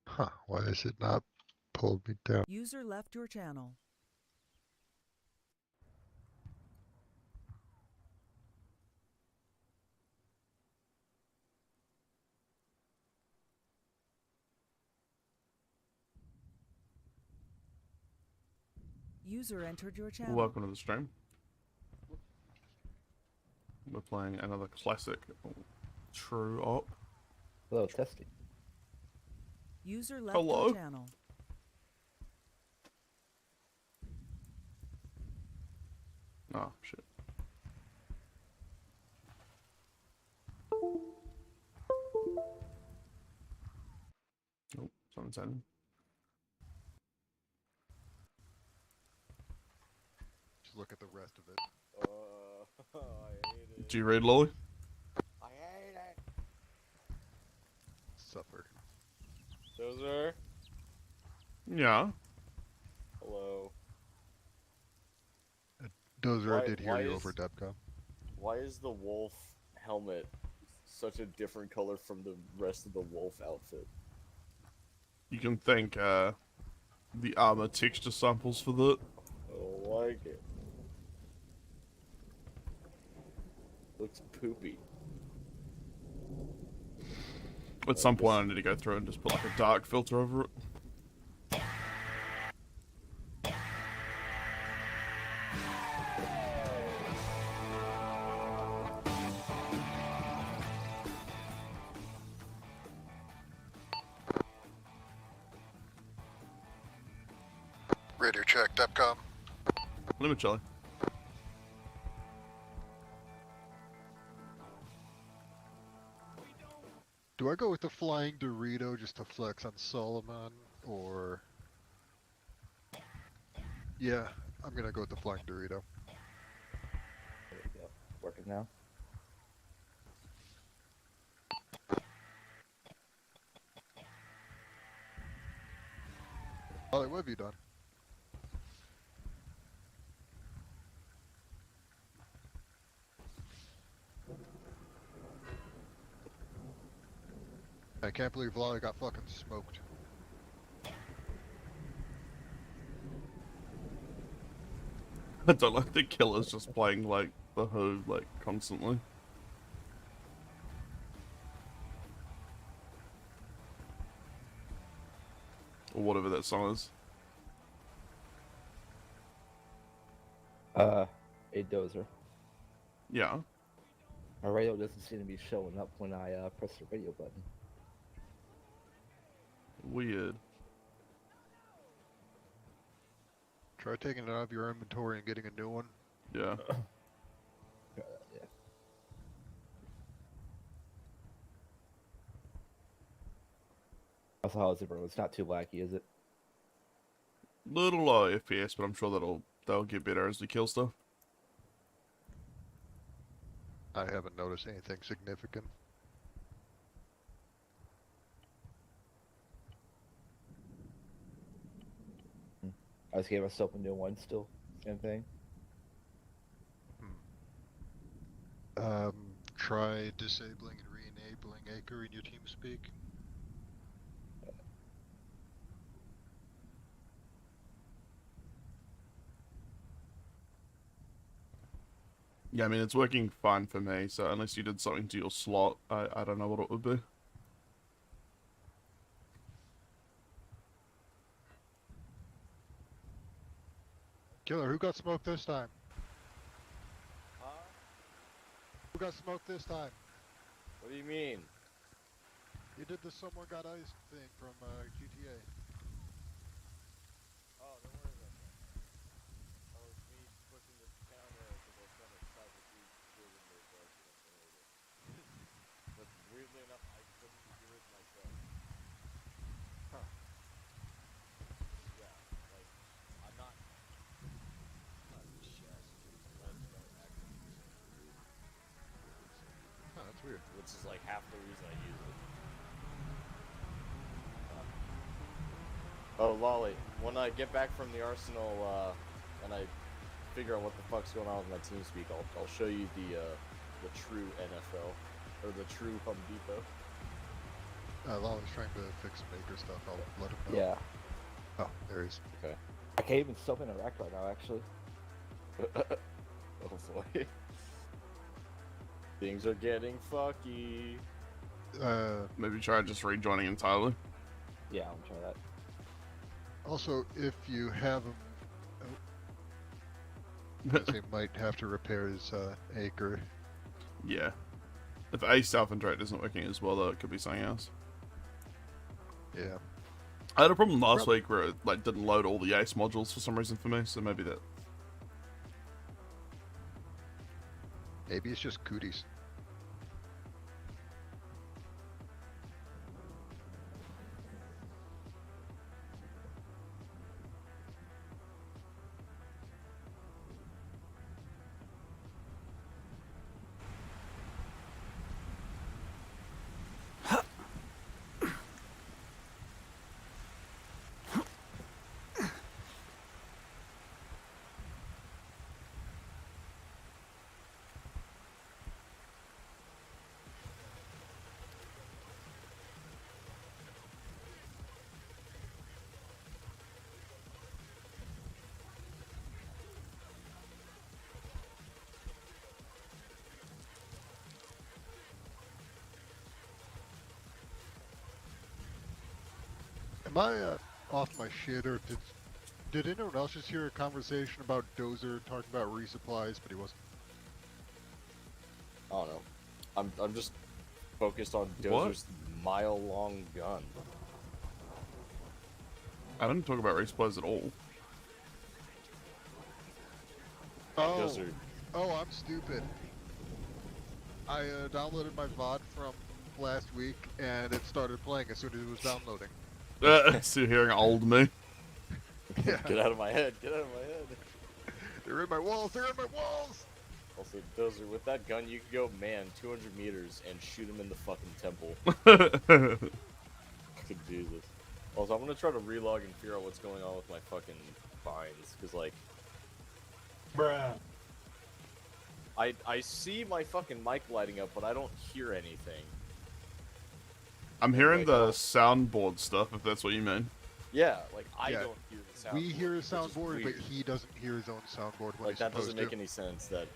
Huh, why is it not pulled me down? User left your channel. User entered your channel. Welcome to the stream. We're playing another classic True Op. Hello, testing. User left Hello. your channel. Oh, shit. Oh, something's happening. Just look at the rest of it. I hate it. Do you read, Lolly? I hate it. Suffer. Dozer? Yeah. Hello. Dozer, I did Why hear you is- over Debcom. Why is the wolf helmet such a different color from the rest of the wolf outfit? You can thank the Arma texture samples for that. I don't like it. Looks poopy. At some point, I need to go through and just put like a dark filter over it. Radio check, Debcom. Limit Charlie. Do I go with the flying Dorito just to flex on Solomon, or... Yeah, I'm gonna go with the flying Dorito. There we go. Working now. Ollie, what have you done? I can't believe Lolly got fucking smoked. I don't like the killer's just playing like the Who like constantly. Or whatever that song is. A dozer. Yeah. My radio doesn't seem to be showing up when I press the radio button. Weird. Try taking it out of your inventory and getting a new one. Yeah. Yeah. Also, how is it, bro? It's not too laggy, is it? Little low FPS, but I'm sure that'll get better as we kill stuff. I haven't noticed anything significant. I just gave myself a new one still. Same thing. Try disabling and re-enabling Acre in your TeamSpeak. Yeah, I mean, it's working fine for me, so unless you did something to your slot, I don't know what it would be. Killer, who got smoked this time? Huh? Who got smoked this time? What do you mean? You did the someone got iced thing from GTA. Oh, don't worry about that. That was me pushing the counter because I was trying to try to do good in the dark. But weirdly enough, I couldn't do it myself. Huh. Yeah, like, I'm not chest, Huh, that's weird. which is like half the reason I use it. Oh, Lolly, when I get back from the arsenal, and I figure out what the fuck's going on with my TeamSpeak, I'll show you the true NFL, or the true Home Depot. Lala's trying to fix some maker stuff. I'll let him know. Yeah. Oh, there he is. Okay. I can't even self-interact right now, actually. Oh boy. Things are getting fucky. Maybe try just rejoining entirely. Yeah, I'm trying that. Also, if you have him, he might have to repair his acre. Yeah. If a self-interact isn't working as well, though, it could be something else. Yeah. I had a problem last week where it like didn't load all the ACE modules for some reason for me, so maybe that. Maybe it's just cooties. Am I off my shit, or did anyone else just hear a conversation about Dozer talking about resupplies, but he wasn't? I don't know. I'm just focused on What? Dozer's mile-long gun. I didn't talk about resupplies at all. Oh, Dozer. oh, I'm stupid. I downloaded my VOD from last week, and it started playing as soon as it was downloading. Still hearing old me. Yeah. Get out of my head. Get out of my head. They're in my walls. They're in my walls. Also, Dozer, with that gun, you could go, man, 200 meters and shoot him in the fucking temple. Could do this. Also, I'm gonna try to relog and figure out what's going on with my fucking binds, because, like... Bruh. I see my fucking mic lighting up, but I don't hear anything. I'm hearing Like, the oh. soundboard stuff, if that's what you mean. Yeah, like, I Yeah. don't hear the sound. We hear his which is soundboard, but weird. he doesn't hear his own soundboard when Like, he's that doesn't supposed make to. any sense that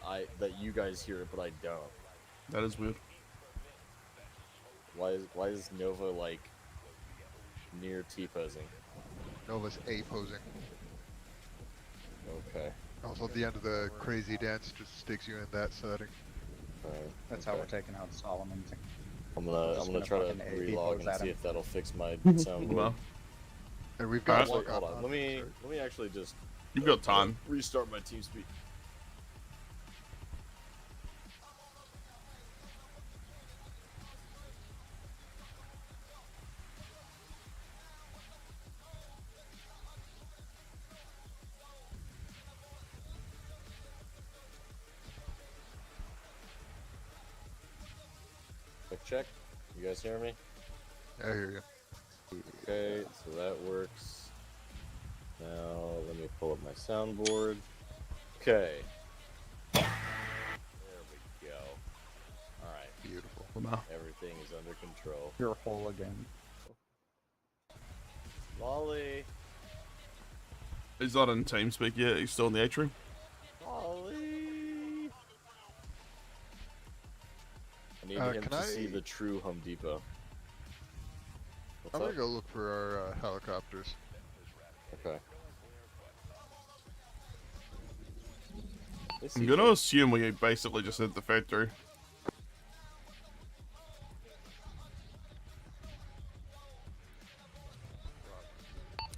you guys hear it, but I don't. That is weird. Why is Nova, like, near T-posing? Nova's A-posing. Okay. Also, at the end of the crazy dance just sticks you in that setting. Alright. That's okay. how we're taking out Solomon. I'm just gonna gonna try to fucking A relog pose and at see him. if that'll fix my Well, soundboard. And we've got Alright. to Hold on. Let me actually just you've got time. restart my TeamSpeak. Check. You guys hear me? I hear you. Okay, so that works. Now let me pull up my soundboard. Okay. There we go. Alright, Beautiful. Wow. everything is under control. You're whole again. Lolly! He's not in TeamSpeak yet. He's still in the atrium. Lolly! I need him can to I- see the true Home Depot. What's I'm up? gonna go look for our helicopters. Okay. Let's see I'm if gonna I- assume we basically just hit the factory.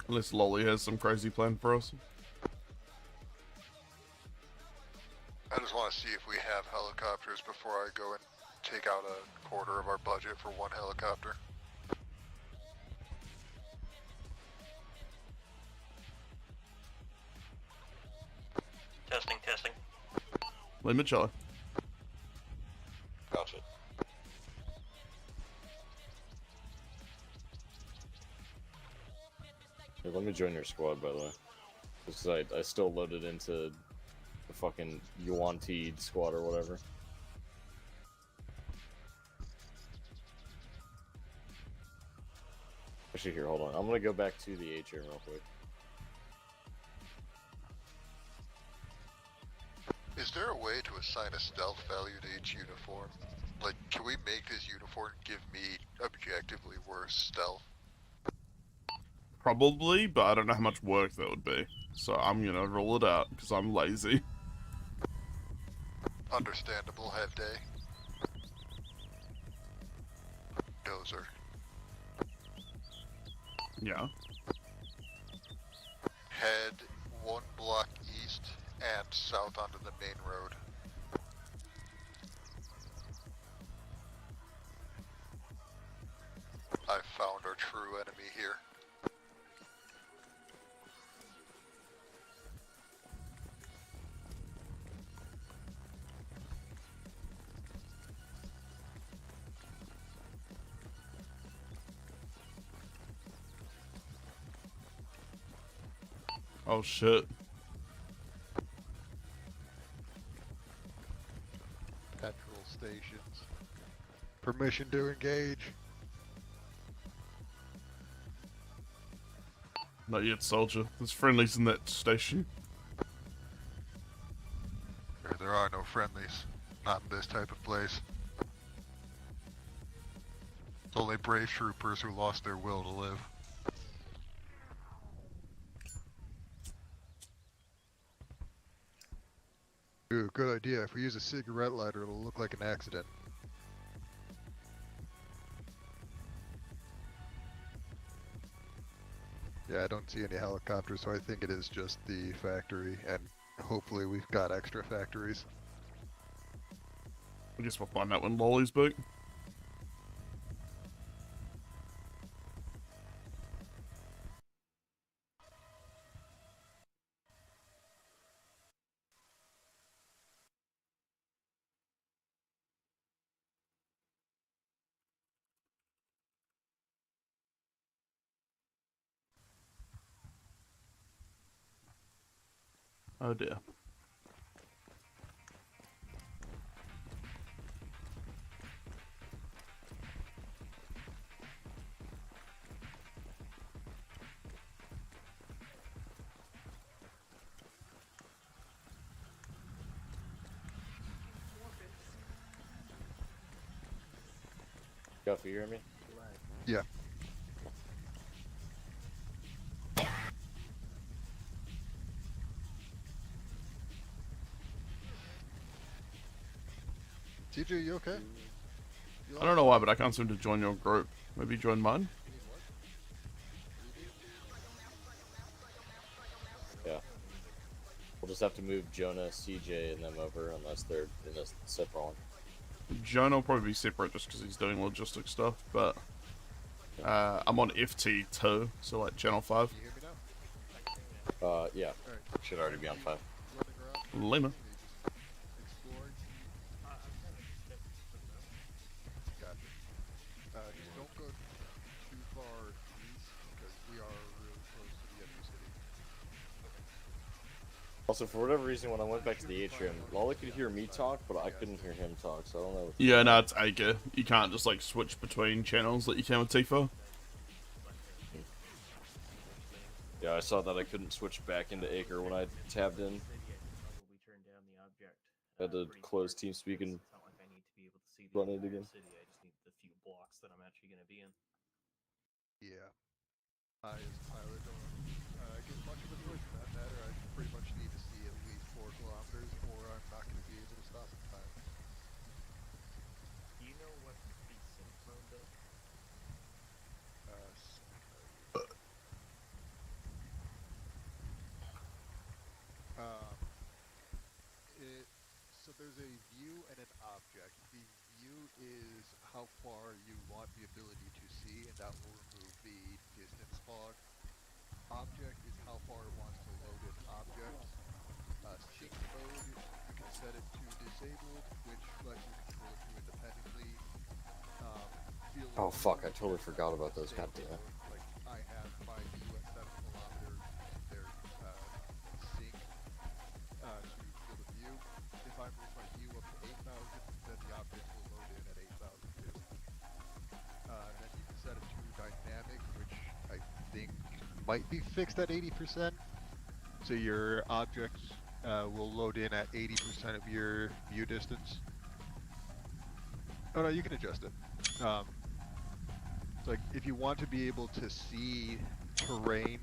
Unless Lolly has some crazy plan for us. I just want to see if we have helicopters before I go and take out a quarter of our budget for one helicopter. Testing, testing. Limoncello. Gotcha. Hey, let me join your squad, by the way. Because I still loaded into the fucking Yuan-Ti squad or whatever. Actually, here, hold on. I'm gonna go back to the atrium real quick. Is there a way to assign a stealth value to each uniform? Like, can we make this uniform give me objectively worse stealth? Probably, but I don't know how much work that would be. So I'm gonna rule it out, because I'm lazy. Understandable, head day. Dozer. Yeah. Head 1 block east and south onto the main road. I found our true enemy here. Oh shit. Petrol stations. Permission to engage. Not yet, soldier. There's friendlies in that station. There are no friendlies. Not in this type of place. Only brave troopers who lost their will to live. Ooh, good idea. If we use a cigarette lighter, it'll look like an accident. Yeah, I don't see any helicopters, so I think it is just the factory, and hopefully we've got extra factories. I guess we'll find out when Lolly's booked. Oh dear. Guff, you hear me? Yeah. TJ, you okay? I don't know why, but I can't seem to join your group. Maybe join mine? Yeah. We'll just have to move Jonah, CJ, and them over unless they're in a separate one. Jonah will probably be separate just because he's doing logistic stuff, but I'm on FT2, so like channel 5. Can you hear me now? Yeah. Alright. Should already be on 5. Running around? Lima. Exploring? Gotcha. Just don't go too far east, because we are really close to the enemy city. Also, for whatever reason, when I went back to the atrium, Lolly could hear me talk, but I couldn't hear him talk, so I don't know. Yeah, no, it's Acre. You can't just like switch between channels like you can with Tifa. Yeah, I saw that I couldn't switch back into Acre when I tabbed in. Had to close TeamSpeak and run it again. Yeah. I, as a pilot, don't get much of a choice for that matter. I pretty much need to see at least 4 kilometers, or I'm not going to be able to stop in time. Do you know what the sync mode does? So there's a view and an object. The view is how far you want the ability to see, and that will remove the distance fog. Object is how far it wants to load an object. Sync mode, you can set it to disabled, which lets you control it to independently. Oh fuck, I totally forgot about those, goddamn. Like, I have my view at 7 kilometers, there's sync to field of view. If I move my view up to 8,000, then the object will load in at 8,000 too. Then you can set it to dynamic, which might be fixed at 80%. So your object will load in at 80% of your view distance. Oh no, you can adjust it. It's like if you want to be able to see terrain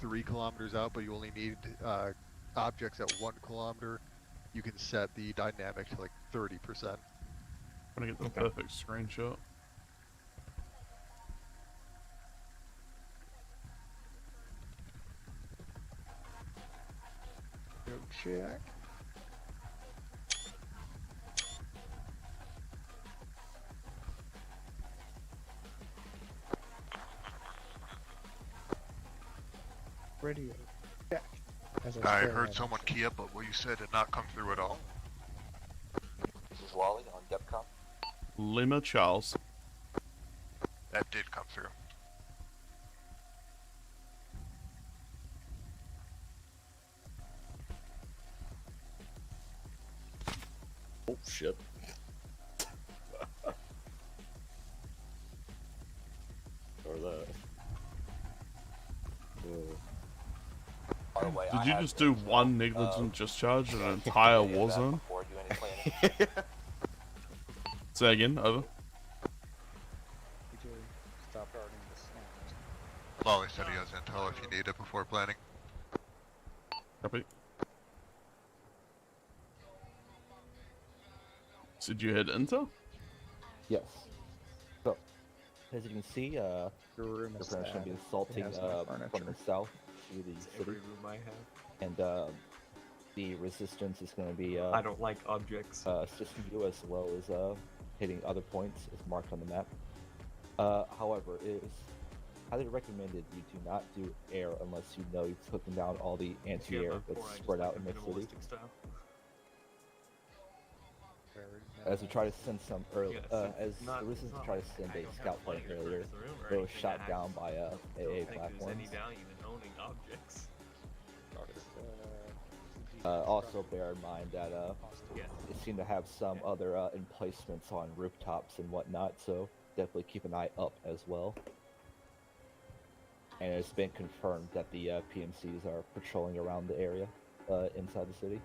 3 kilometers out, but you only need objects at 1 kilometer, you can set the dynamic to like 30%. I'm gonna get the perfect screenshot. Go check. Radio. Check. As I stare heard at someone key up, but what you said did not come through at all. This is Wally on Depcom. Lima Charles. That did come through. Oh shit. Or that. By the way, Did you just do one negligent discharge in an entire war zone? Before I do any planning. Say again, over. Did you stop guarding the sound? Lolly said he has intel if you need it before planning. Copy. Did you hit intel? Yes. So, as you can see, Your room the is French going to be sad. assaulting It has no from the furniture. south to the Every city, room I have. and the resistance is going to be I don't like objects. assisting you as well as hitting other points as marked on the map. However, it is highly recommended you do not do air unless you know you've taken down all the anti-air Yeah, that's before I just spread like out a in the city. minimalistic style. As we try to send some early, Yeah, as not- the resistance not tried like to send I a don't scout have plane money to earlier, purchase the room or but it was anything, shot I down by AA don't think there's any platforms. value in owning objects. Also bear in mind that Yeah. it seemed to have some other emplacements on rooftops and whatnot, so definitely keep an eye up as well. And it's been confirmed that the PMCs are patrolling around the area inside the city.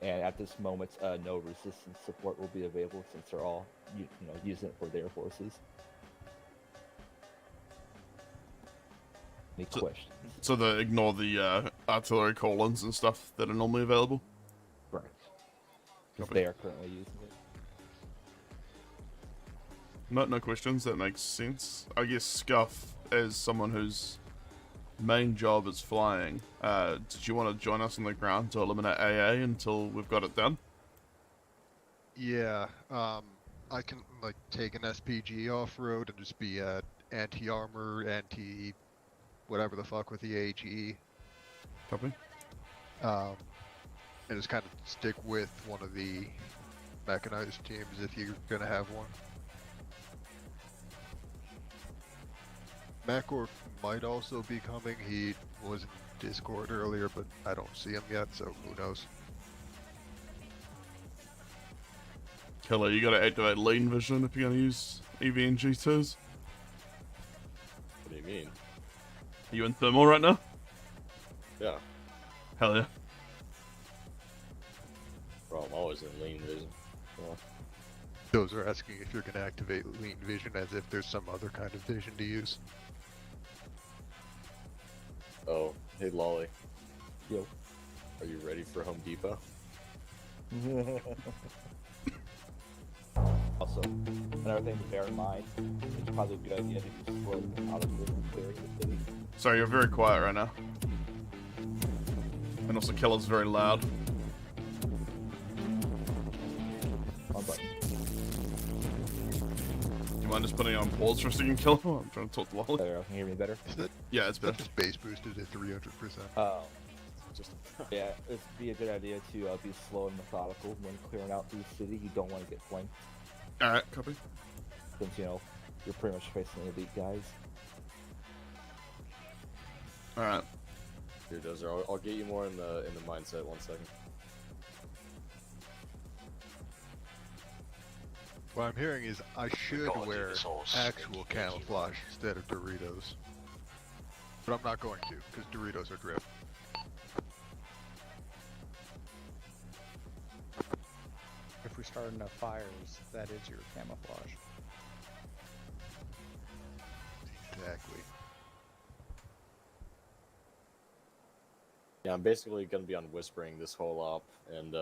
And at this moment, no resistance support will be available since they're all, using it for their forces. Any questions? So they ignore the artillery call-ins and stuff that are normally available? Correct. Because Copy. they are currently using it. No questions, that makes sense. I guess Scuff, as someone whose main job is flying, did you want to join us on the ground to eliminate AA until we've got it done? Yeah, I can like take an SPG off-road and just be anti-armor, whatever the fuck with the AGE. Copy. And just kind of stick with one of the mechanized teams if you're gonna have one. Macor might also be coming. He was in Discord earlier, but I don't see him yet, so who knows. Killer, you gotta activate lean vision if you're gonna use EV and G2s. What do you mean? Are you in thermal right now? Yeah. Hell yeah. Bro, I'm always in lean vision. Well, Those are asking if you're gonna activate lean vision as if there's some other kind of vision to use. oh, hey Lolly. Yo. Are you ready for Home Depot? Also, another thing to bear in mind, it's probably a good idea to be slow out of the clearing the city. Sorry, you're very quiet right now. And also Killer's very loud. One button. You mind just putting it on pause for a second, Killer? I'm trying to talk to Lolly. There, can you hear me better? Is that, Yeah, it's is that better. just base boosted at 300%? Oh. Just Yeah, it'd be a good idea to be slow and methodical when clearing out the city. You don't want to get flanked, Alright, copy. since, you're pretty much facing elite guys. Alright. here, Dozer. I'll get you more in the mindset. 1 second. What I'm hearing is I should Call it wear Davis Holes. actual camouflage instead of Doritos. But I'm not going to, because Doritos are drift. If we start enough fires, that is your camouflage. Exactly. Yeah, I'm basically gonna be on whispering this whole op and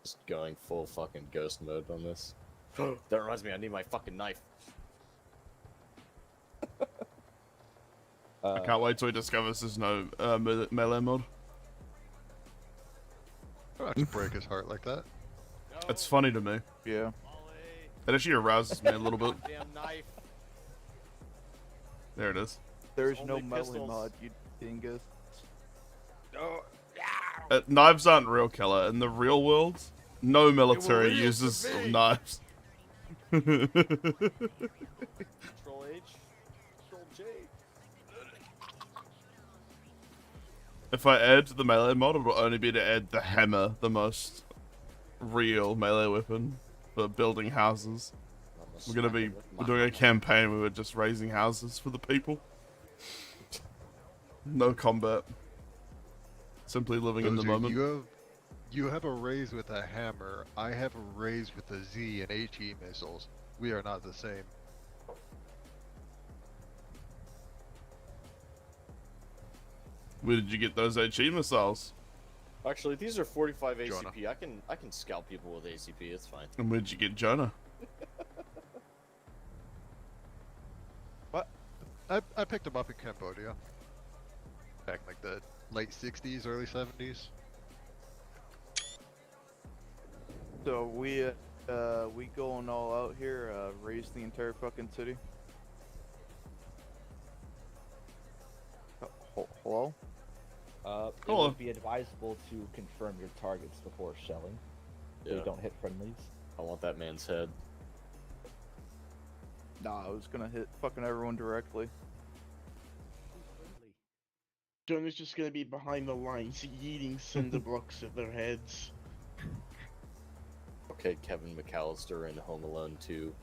just going full fucking ghost mode on this. That reminds me, I need my fucking knife. I can't wait till he discovers there's no melee mod. I don't have to break his heart like that. It's funny to me. Yeah. It actually arouses me a little bit. Damn knife. There it is. There's Only no melee pistols. mod, you dingus. Knives aren't real, Keller. In the real world, no military real to uses me. knives. Control H. Control J. If I add the melee mod, it'll only be to add the hammer, the most real melee weapon for building houses. We're doing a campaign where we're just raising houses for the people. No combat. Simply living in the Dozer, moment. You have a raise with a hammer. I have a raise with the Z and HE missiles. We are not the same. Where did you get those HE missiles? Actually, these are 45 Jonah. ACP. I can scalp people with ACP. It's fine. And where did you get Jonah? I picked him up in Cambodia. Back in like the late 60s, early 70s. So we going all out here, raise the entire fucking city. Hello? It Hello. would be advisable to confirm your targets before shelling, so Yeah. you don't hit friendlies. I want that man's head. Nah, I was gonna hit fucking everyone directly. Jonah's just gonna be behind the lines, eating cinder blocks at their heads. Okay, Kevin McAllister in Home Alone 2.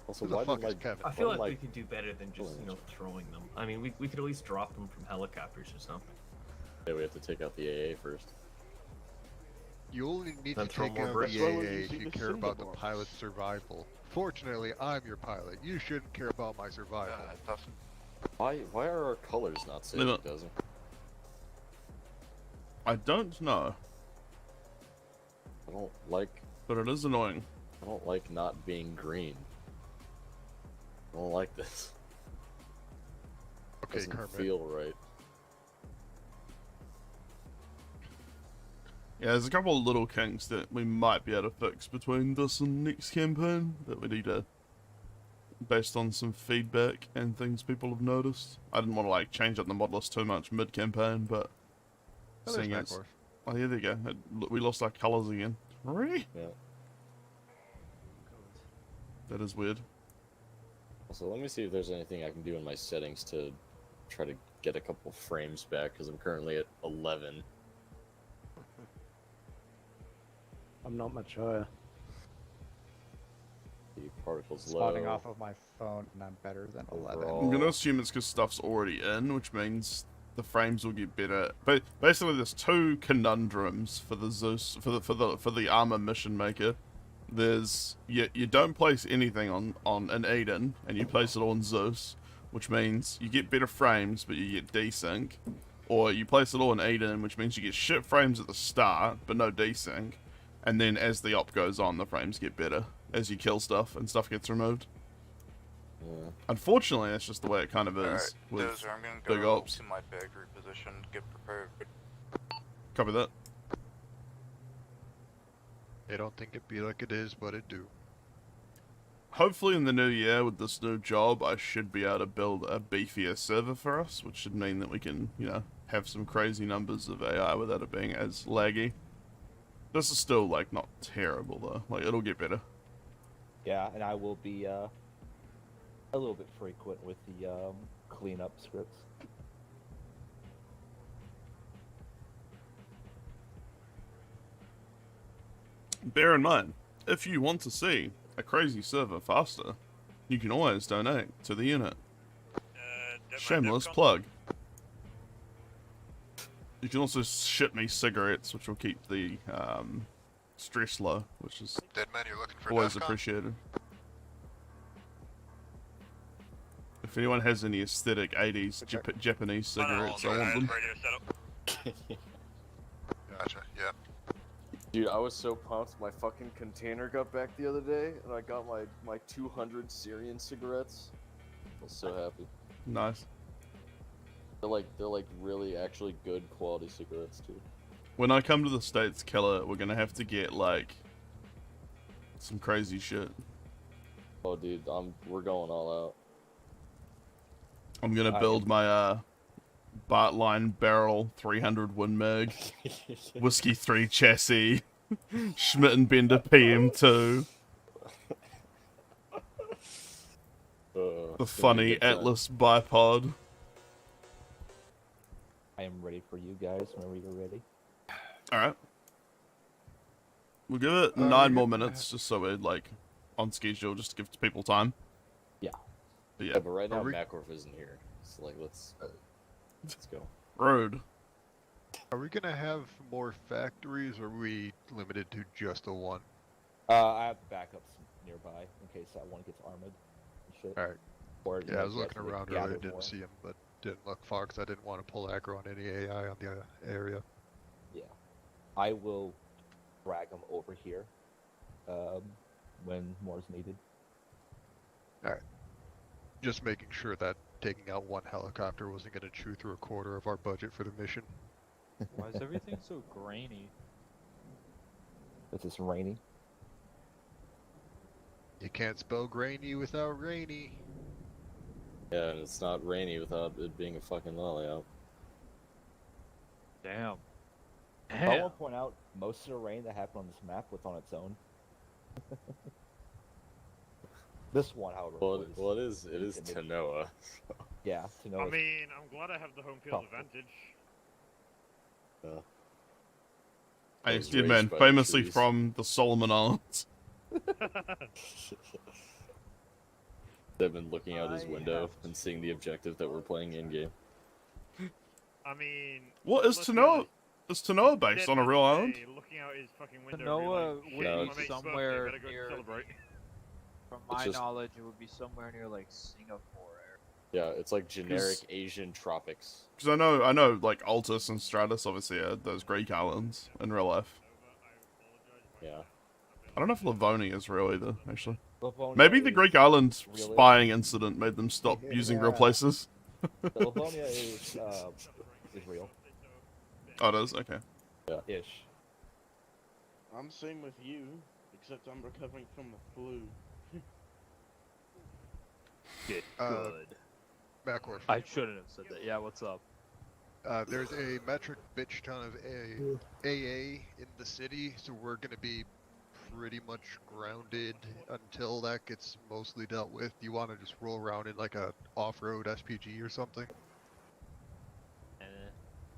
Also, Who the why fuck did is Kevin? I feel why like did we could do better than just, Oh, throwing them. I mean, we could at least drop them from helicopters or something. Yeah, we have to take out the AA first. You only need to Then throw take more out bricks. the That's why we're AA if using you the care cinder about the blocks. pilot's survival. Fortunately, I'm your pilot. You shouldn't care about my survival. Why are our colors not Leave saving, it. Dozer? I don't know, I don't like but it is annoying. not being green. I don't like this. Okay, Doesn't Kermit. feel right. Yeah, there's a couple of little kinks that we might be able to fix between this and next campaign that we need to, based on some feedback and things people have noticed. I didn't want to like change up the mod list too much mid-campaign, but Oh, there's seeing Night it's... Force. Oh yeah, there you go. We lost our colours again. Really? Yeah. That is weird. Also, let me see if there's anything I can do in my settings to try to get a couple frames back, because I'm currently at 11. I'm not much higher. The particles Spotting low. off of my phone, and I'm better than 11. Overall. I'm gonna assume it's because stuff's already in, which means the frames will get better. But basically, there's two conundrums for the Zeus for the Arma mission maker. There's you don't place anything on an Eden, and you place it on Zeus, which means you get better frames, but you get desync. Or you place it all in Eden, which means you get shit frames at the start, but no desync. And then as the op goes on, the frames get better as you kill stuff and stuff gets removed. Yeah. Unfortunately, that's just the way it kind of is Alright, with Dozer, I'm gonna big go ops. to my factory position, get prepared. Copy that. They don't think it be like it is, but it do. Hopefully in the new year with this new job, I should be able to build a beefier server for us, which should mean that we can, have some crazy numbers of AI without it being as laggy. This is still, like, not terrible, though. Like, it'll get better. Yeah, and I will be a little bit frequent with the cleanup scripts. Bear in mind, if you want to see a crazy server faster, you can always donate to the unit. Shameless plug. You can also ship me cigarettes, which will keep the stress low, which is Dead man, you're looking for always DEFCON? appreciated. If anyone has any aesthetic 80s Japanese cigarettes, I want them. Gotcha, yeah. Dude, I was so pumped. My fucking container got back the other day, and I got my 200 Syrian cigarettes. I was so happy. Nice. They're like really actually good quality cigarettes too. When I come to the States, Keller, we're gonna have to get like some crazy shit. Oh, dude, we're going all out. I'm gonna build my Bartline Barrel 300 Win Mag, Whiskey 3 chassis, Schmidt and Bender PM2, the funny Atlas bipod. I am ready for you guys whenever you're ready. Alright. We'll give it 9 more minutes, just so we're, like, on schedule, just to give people time. Yeah. But yeah. Yeah, but right now, Macorf isn't here. So, like, let's go. Road. Are we gonna have more factories, or are we limited to just the one? I have backups nearby in case that one gets armored and shit. Alright. Or, Yeah, I was looking actually around gather earlier, didn't more. see him, but didn't look far because I didn't want to pull aggro on any AI on the area. Yeah. I will drag them over here when more is needed. Alright. Just making sure that taking out one helicopter wasn't going to chew through a quarter of our budget for the mission. Why is everything so grainy? It's just rainy. You can't spell grainy without rainy. Yeah, and it's not rainy without it being a fucking lolly out. Damn. I want to point out, most of the rain that happened on this map was on its own. This one, however, Well, it is Taniwha. So. Yeah, Taniwha. I mean, I'm glad I have the home field advantage. Hey, dude, man, famously from the Solomon Islands. They've been looking out his window and seeing the objective that we're playing in game. I mean, What is Tanoa? Is Tanoa based on a real island? Looking out his fucking window. Tanoa being would like, No, be "Shit, my mate's somewhere birthday, better go near. celebrate." From It's my just- knowledge, it would be somewhere near like Singapore. Yeah, it's like generic Asian tropics. Because I know, like Altus and Stratus obviously are those Greek islands in real life. Yeah. I don't know if Livonia is real either, actually. Livonia Maybe the is Greek island real. spying incident made them stop using real places. The Livonia is real. Oh, it is? Okay. Yeah. Ish. I'm same with you, except I'm recovering from the flu. Get good. Macorf. I shouldn't have said that. Yeah, what's up? There's a metric bitch ton of AA in the city, so we're going to be pretty much grounded until that gets mostly dealt with. Do you want to just roll around in like a off-road SPG or something?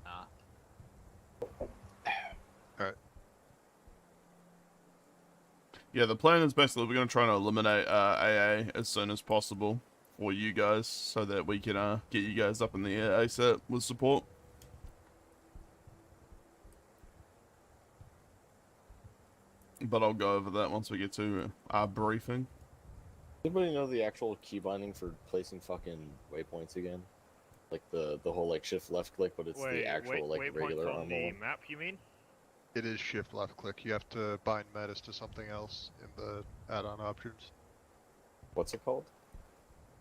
Nah. Alright. Yeah, the plan is basically we're going to try to eliminate AA as soon as possible for you guys so that we can get you guys up in the air ASAP with support. But I'll go over that once we get to our briefing. Anybody know the actual key binding for placing fucking waypoints again? Like the whole like shift left click, but it's the actual like regular on Arma the one. map, you mean? It is shift left click. You have to bind metis to something else in the add-on options. What's it called?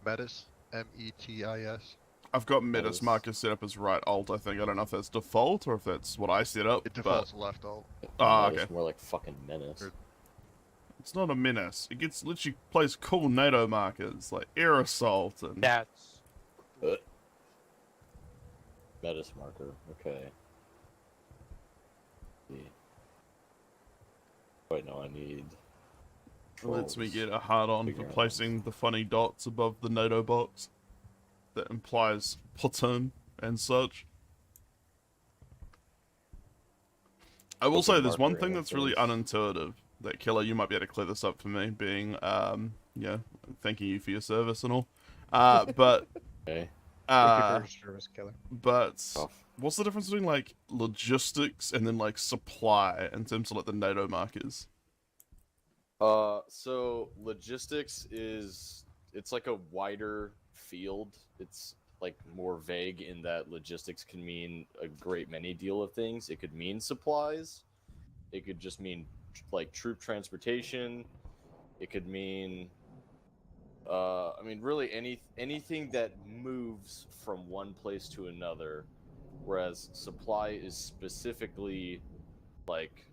Metis. M-E-T-I-S. I've got Metis marker set up as right alt, I think. I don't know if that's default or if that's what I set up. It defaults left alt. Ah, It's okay. more like fucking menace. It's not a menace. It gets literally plays cool NATO markers like air assault and. That's. Metis marker. Okay. Wait, no, I need. Lets me get a hard on for placing the funny dots above the NATO box. That implies platoon and such. I will say there's one thing that's really unintuitive that Killer, you might be able to clear this up for me, being, yeah, thanking you for your service and all. But, Okay. Thank you for your service, Killer. but what's the difference between, like, logistics and then, like, supply in terms of, like, the NATO markers? So logistics it's like a wider field. It's like more vague in that logistics can mean a great many deal of things. It could mean supplies. It could just mean like troop transportation. It could mean, I mean, really anything that moves from one place to another. Whereas supply is specifically like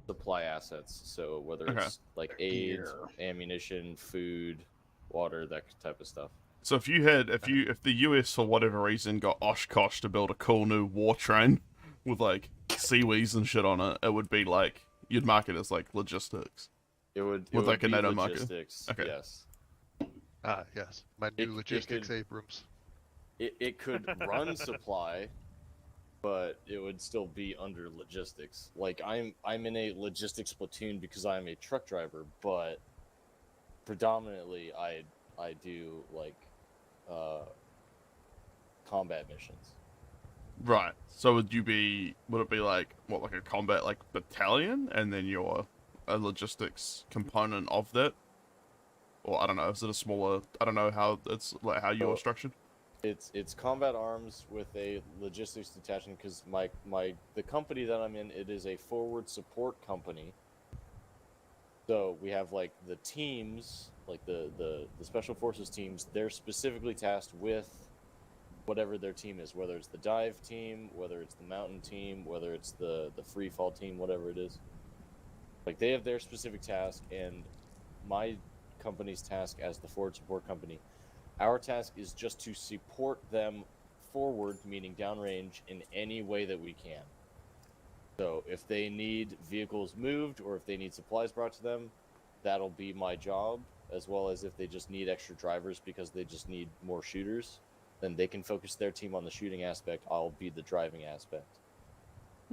supply assets. So whether it's like aid, ammunition, food, water, that type of stuff. So if the US for whatever reason got Oshkosh to build a cool new war train with like seaweeds and shit on it, it would be like you'd mark it as like logistics. It would with like be a NATO logistics. marker. Okay. Yes. Ah, yes. My new logistics Abrams. It could run supply, but it would still be under logistics. Like I'm in a logistics platoon because I'm a truck driver, but predominantly I do like combat missions. Right. So would it be like what, like a combat like battalion, and then you're a logistics component of that? Or I don't know, is it a smaller? I don't know how it's like how you're structured. It's combat arms with a logistics detachment because the company that I'm in, it is a forward support company. So we have like the teams, like the special forces teams, they're specifically tasked with whatever their team is, whether it's the dive team, whether it's the mountain team, whether it's the free fall team, whatever it is. Like they have their specific task, and my company's task as the forward support company, our task is just to support them forward, meaning downrange, in any way that we can. So if they need vehicles moved or if they need supplies brought to them, that'll be my job, as well as if they just need extra drivers because they just need more shooters, then they can focus their team on the shooting aspect. I'll be the driving aspect.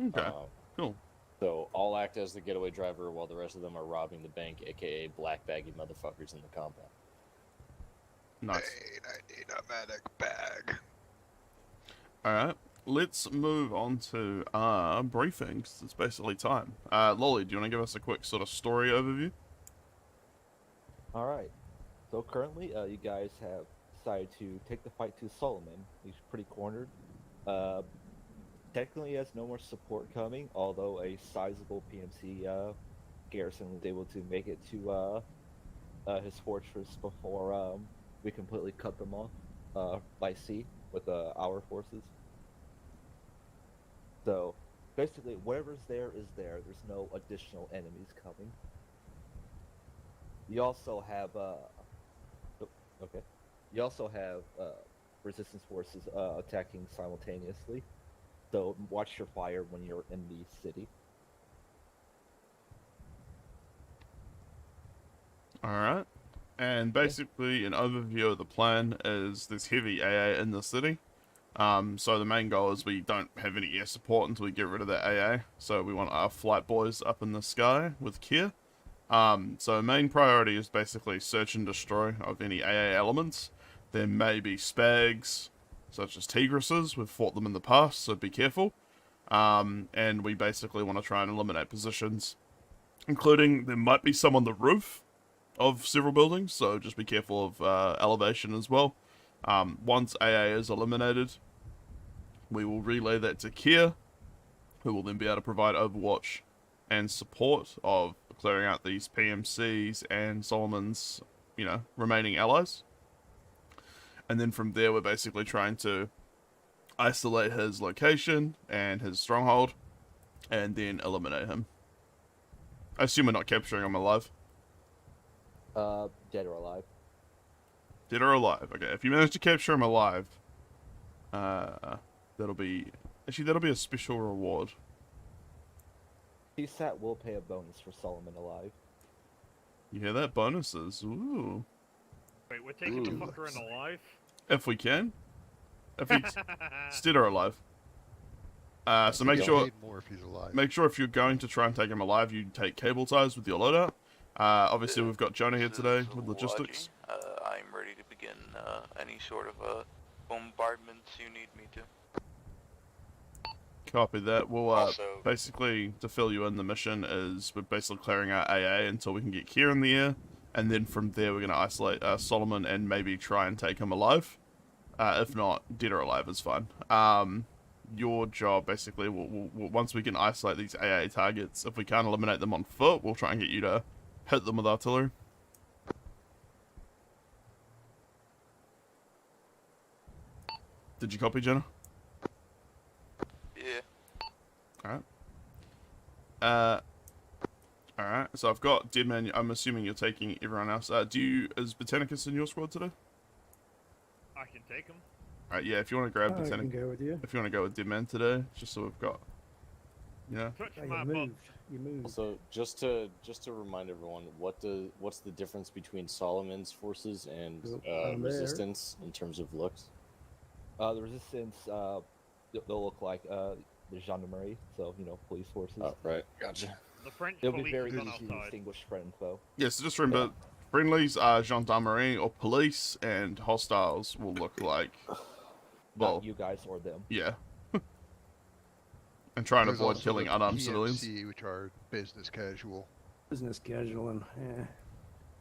Okay, cool. So I'll act as the getaway driver while the rest of them are robbing the bank, aka black baggy motherfuckers in the combat. Nice. I need a medic bag. Alright, let's move on to our briefings. It's basically time. Lolly, do you want to give us a quick sort of story overview? Alright. So currently, you guys have decided to take the fight to Solomon. He's pretty cornered. Technically, he has no more support coming, although a sizable PMC garrison was able to make it to his fortress before we completely cut them off by sea with our forces. So basically, whatever's there is there. There's no additional enemies coming. You also have You also have resistance forces attacking simultaneously. So watch your fire when you're in the city. Alright. And basically, an overview of the plan is there's heavy AA in the city. So the main goal is we don't have any air support until we get rid of that AA. So we want our flight boys up in the sky with care. So main priority is basically search and destroy of any AA elements. There may be spags, such as tigresses. We've fought them in the past, so be careful. And we basically want to try and eliminate positions, including there might be some on the roof of several buildings, so just be careful of elevation as well. Once AA is eliminated, we will relay that to Kia, who will then be able to provide overwatch and support of clearing out these PMCs and Solomon's, remaining allies. And then from there, we're basically trying to isolate his location and his stronghold, and then eliminate him. I assume we're not capturing him alive. Dead or alive. Dead or alive. Okay, if you manage to capture him alive, that'll be a special reward. CSAT will pay a bonus for Solomon alive. You hear that? Bonuses. Ooh. Wait, we're taking the fucker in alive? If we can. If he's dead or alive. So make He'll sure need more if he's alive. Make sure if you're going to try and take him alive, you take cable ties with your loadout. Obviously, we've got Jonah here today with logistics. I'm ready to begin any sort of bombardments you need me to. Copy that. We'll Also- basically, to fill you in, the mission is we're basically clearing out AA until we can get Kier in the air, and then from there we're going to isolate Solomon and maybe try and take him alive. If not, dead or alive is fine. Your job, basically, we'll, once we can isolate these AA targets, if we can't eliminate them on foot, we'll try and get you to hit them with artillery. Did you copy, Jenna? Yeah. Alright, so I've got Deadman. I'm assuming you're taking everyone else. Is Botanicus in your squad today? I can take him. Alright, yeah, if you want to grab I can Botanicus. go with you. If you want to go with Deadman today, just so we've got, yeah. Yeah, you moved. You moved. Also, just to remind everyone, what's the difference between Solomon's forces and I'm there. Resistance in terms of looks? The Resistance, they'll look like the gendarmerie, so, you know, police forces. Oh, right, gotcha. The French They'll be police very is on easy our to side. distinguish friend foe. Yeah, so just remember, friendlies are gendarmerie or police, and hostiles will look like, well, Not you guys or them. yeah. And try and There's avoid also killing the unarmed PMC, civilians. which are business casual. Business casual and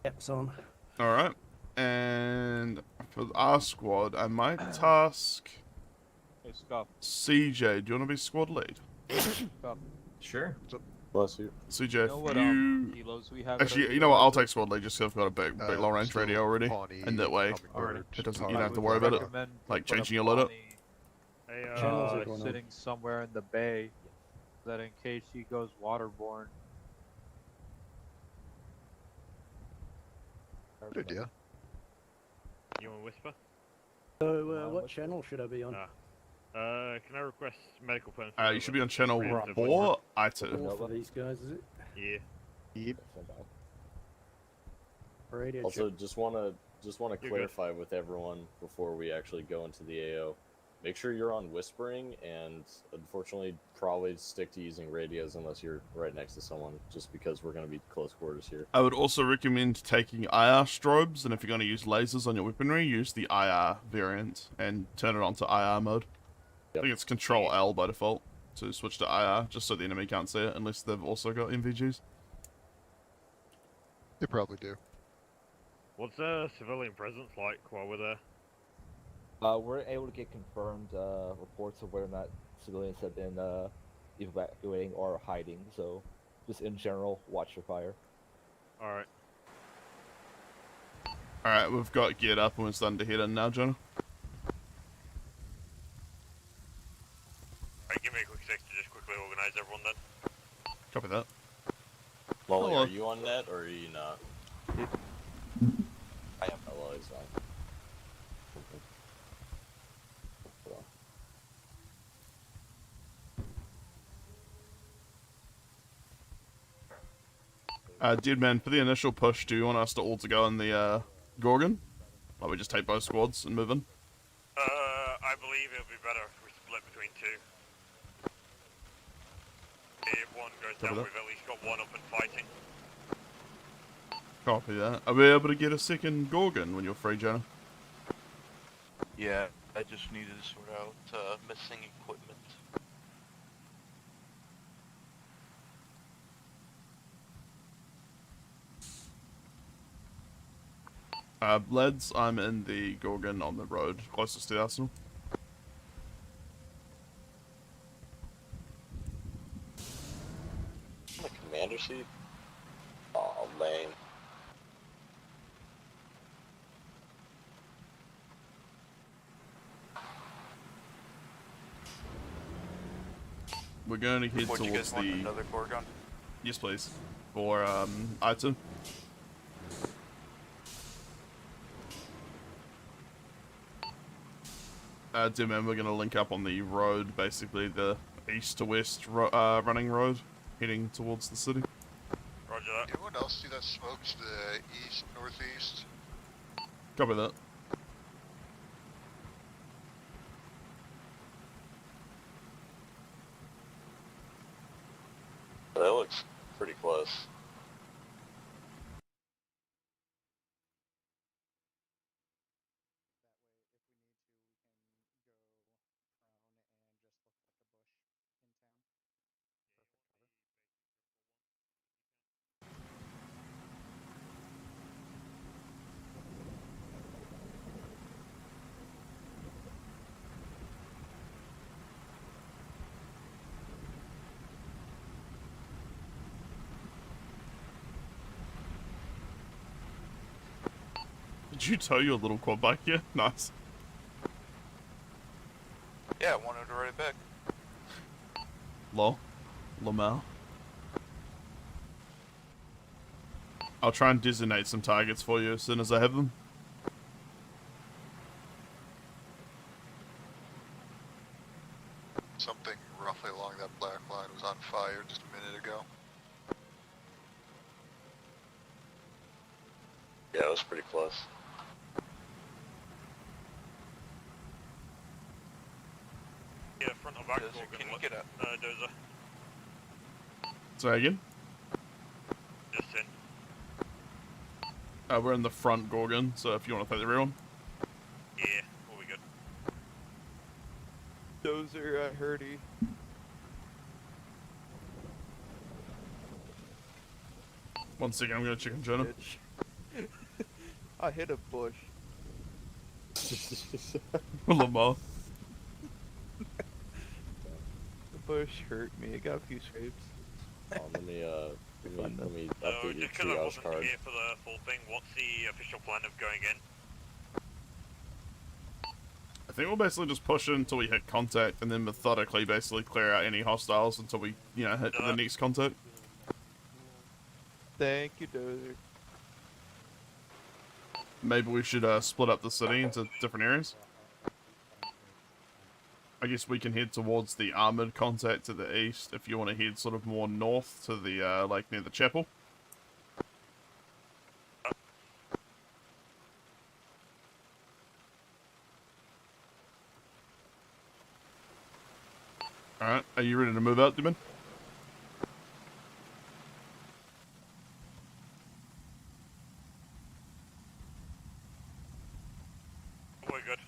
caps on. Alright, and for our squad, I might task Hey, Scuff. CJ. Do you want to be squad lead? Scuff. Sure. Bless you. CJ, You know what kilos we have? actually, you know what? I'll take squad lead just because I've got a big long range so radio already, Pawnee, and that way Hummingbird, it doesn't. Pawnee You don't have to would worry about it, recommend like put a changing your loadout. Hey, Channels are going on. sitting somewhere in the bay, that in case he goes waterborne. Good idea. You want to whisper? So, what channel should I be on? Can I request medical plans? You should be on channel Preemptive 4, I2. All for these guys, is it? Yeah. Yep. Radio Also, check. just wanna You're good. clarify with everyone before we actually go into the AO. Make sure you're on whispering, and unfortunately, probably stick to using radios unless you're right next to someone, just because we're going to be close quarters here. I would also recommend taking IR strobes, and if you're going to use lasers on your weaponry, use the IR variant and turn it on to IR mode. I think it's Control L by default to switch to IR, just so the enemy can't see it, unless they've also got MVGs. They probably do. What's civilian presence like while we're there? We're able to get confirmed reports of whether or not civilians have been evacuating or hiding, so just in general, watch your fire. Alright. Alright, we've got geared up and we're starting to head in now, Jonah. Alright, give me a quick sec to just quickly organise everyone then. Copy that. Lolly, Hello. are you on net or are you not? I am. Oh, Lolly's on. Deadman, for the initial push, do you want us to all to go in the Gorgon? Like we just take both squads and move in? I believe it'll be better if we split between two. If one goes down, that. we've at least got one up and fighting. Copy that. Are we able to get a second Gorgon when you're free, Jonah? Yeah, I just needed to sort out missing equipment. Lads, I'm in the Gorgon on the road, closest to the arsenal. The commander seat? Aw, lame. We're going to head Would you towards guys want the... another Gorgon? Yes, please. For, I2. Deadman, we're going to link up on the road, basically the east to west running road, heading towards the city. Roger that. Anyone else see that smoke to the east, northeast? Copy that. That looks pretty close. Did you tow your little quad bike here? Nice. Yeah, I wanted to ride it back. Lol. Lamau. I'll try and designate some targets for you as soon as I have them. Something roughly along that black line was on fire just a minute ago. Yeah, it was pretty close. Yeah, front of back. Dozer, can you get up? Dozer. Say again? Just in. We're in the front Gorgon, so if you want to take the rear one. Yeah, we'll be good. Dozer, I heard he. One second, I'm gonna check on Jonah. I hit a bush. Lamar. The bush hurt me. It got a few scrapes. Let me update your Just because I triage wasn't card. here for the full thing, what's the official plan of going in? I think we'll basically just push it until we hit contact, and then methodically basically clear out any hostiles until we, you know, hit the next contact. Thank you, Dozer. Maybe we should split up the city into different areas. I guess we can head towards the armored contact to the east if you want to head sort of more north to the, like, near the chapel. Alright, are you ready to move out, Demon? We're good.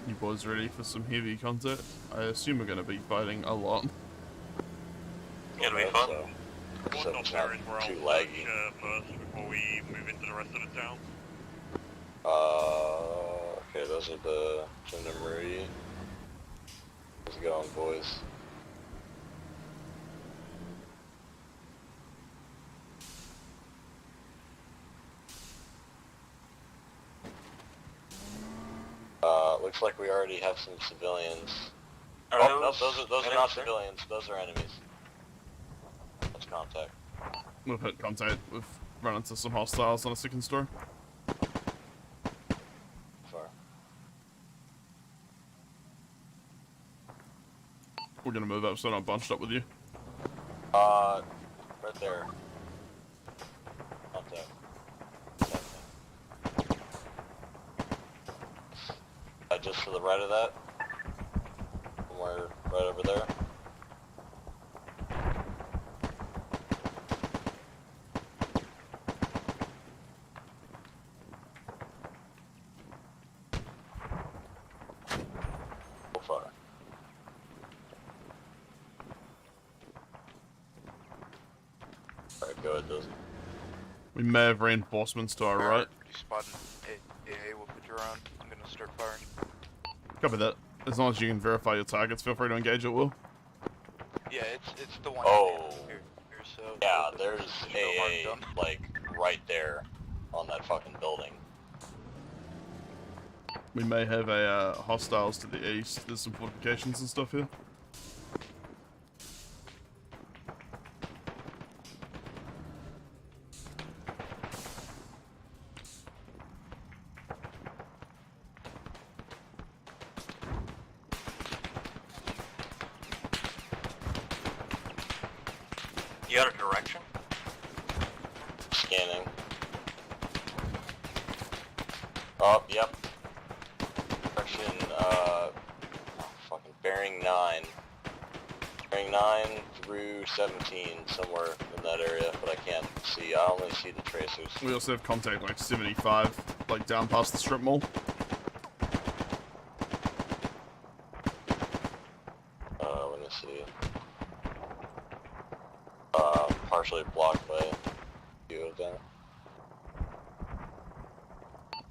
You boys ready for some heavy contact? I assume we're going to be fighting a lot. It'll be fun. One not there is where I'll too search laggy. first before we move into the rest of the town. Okay, those are the Gendarmerie. How's it going, boys? Looks like we already have some civilians. Are Oh, no, those those are enemies not there? civilians. Those are enemies. That's contact. We've hit contact. We've run into some hostiles on a second story. Far. We're going to move up so we're not bunched up with you. Right there. Contact. Just to the right of that. Somewhere right over there. So far. Alright, go ahead, Dozy. We may have reinforcements to our right. You spotted AA, we'll put you around. I'm gonna start firing. Copy that. As long as you can verify your targets, feel free to engage at will. Yeah, it's the one here, so Yeah, there's no harm AA, done. like, right there on that fucking building. We may have a hostiles to the east. There's some fortifications and stuff here. You got a direction? Scanning. Oh, yep. Direction, bearing 9. Bearing 9 through 17, somewhere in that area, but I can't see. I only see the tracers. We also have contact like 75, like down past the strip mall. Let me see. Partially blocked by a few of them.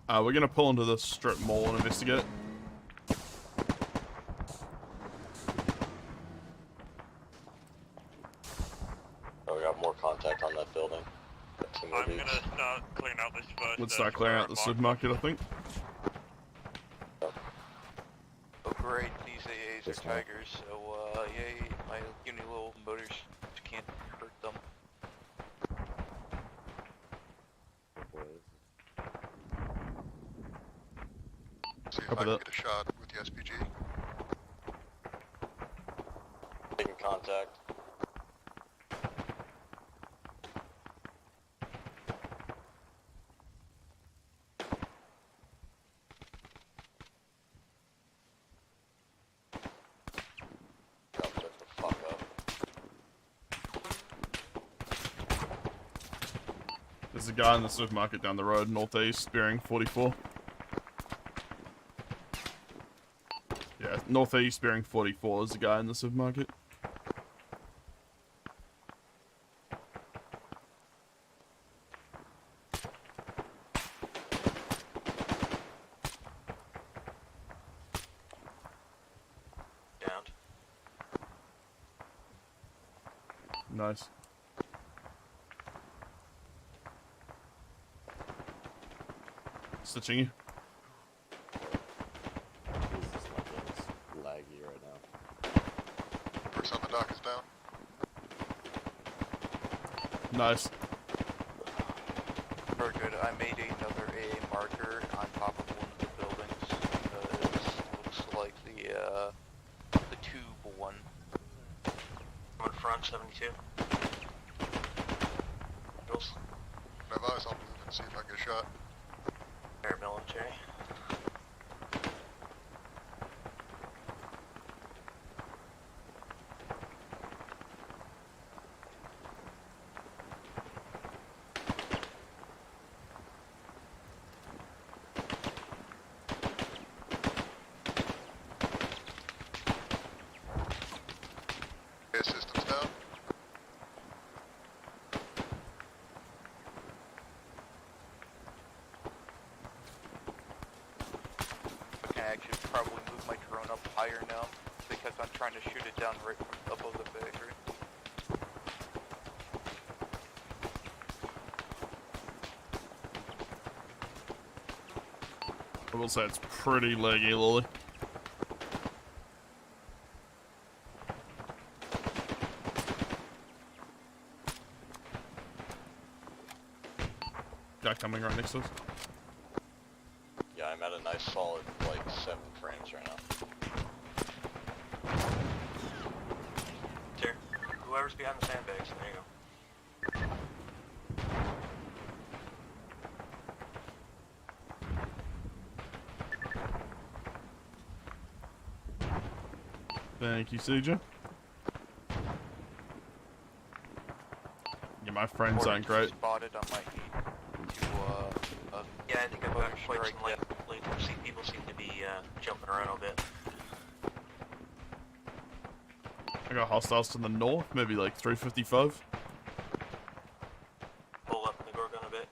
We're gonna pull into the strip mall and investigate. Oh, we got more contact on that building. I'm gonna start clearing out this first. Let's start clearing out the supermarket, I think. Oh great, these AAs are tigers, so yay, my puny little motors can't hurt them. See if I can get a shot with the SPG. Taking contact. There's a guy in the supermarket down the road, northeast, bearing 44. Yeah, northeast, bearing 44 is the guy in the supermarket. Downed. Nice. Stitching you. Jesus, my game's laggy right now. Person on the dock is down. Nice. Very good. I made another AA marker on top of one of the buildings. It looks like the tube one. One front, 72. Jules. Have eyes, I'll move and see if I can get a shot. Military. Air systems down. I should probably move my drone up higher now because I'm trying to shoot it down right above the factory. I will say it's pretty laggy, Lily. Guy coming right next to us. Yeah, I'm at a nice solid, like, 7 frames right now. Here, whoever's behind the sandbags, there you go. Thank you, CJ. Yeah, my frames aren't great. Spotted on my heat to yeah, I think I've got quite some light. People seem to be jumping around a bit. I got hostiles to the north, maybe like 355. Pull up the Gorgon a bit.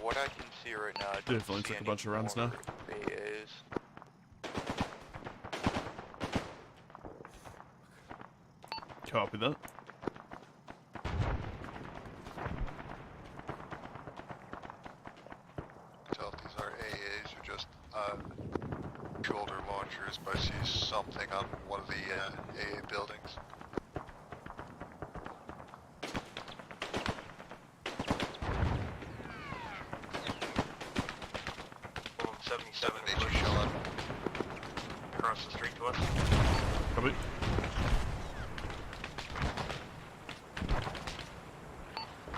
what I can see right now, I don't Definitely see took a bunch of runs now. AAs. Copy that. Tell if these are AAs or just shoulder launchers, but I see something on one of the AA buildings. Well, 77 Nature shell across the street to us. Copy.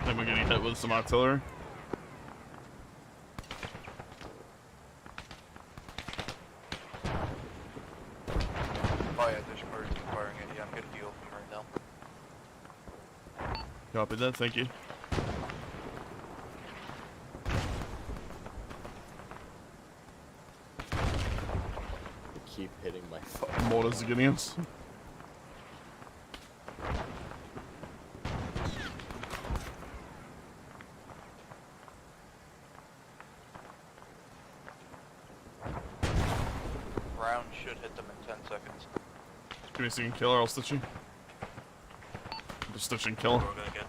Then we're getting hit with some artillery. Oh yeah, there's birds firing at you. I'm gonna deal with them right now. Copy that, thank you. I keep hitting my phone. Mortars are getting us. Round should hit them in 10 seconds. Give me a second, Killer, I'll stitch you. I'm just stitching Killer. We're gonna get.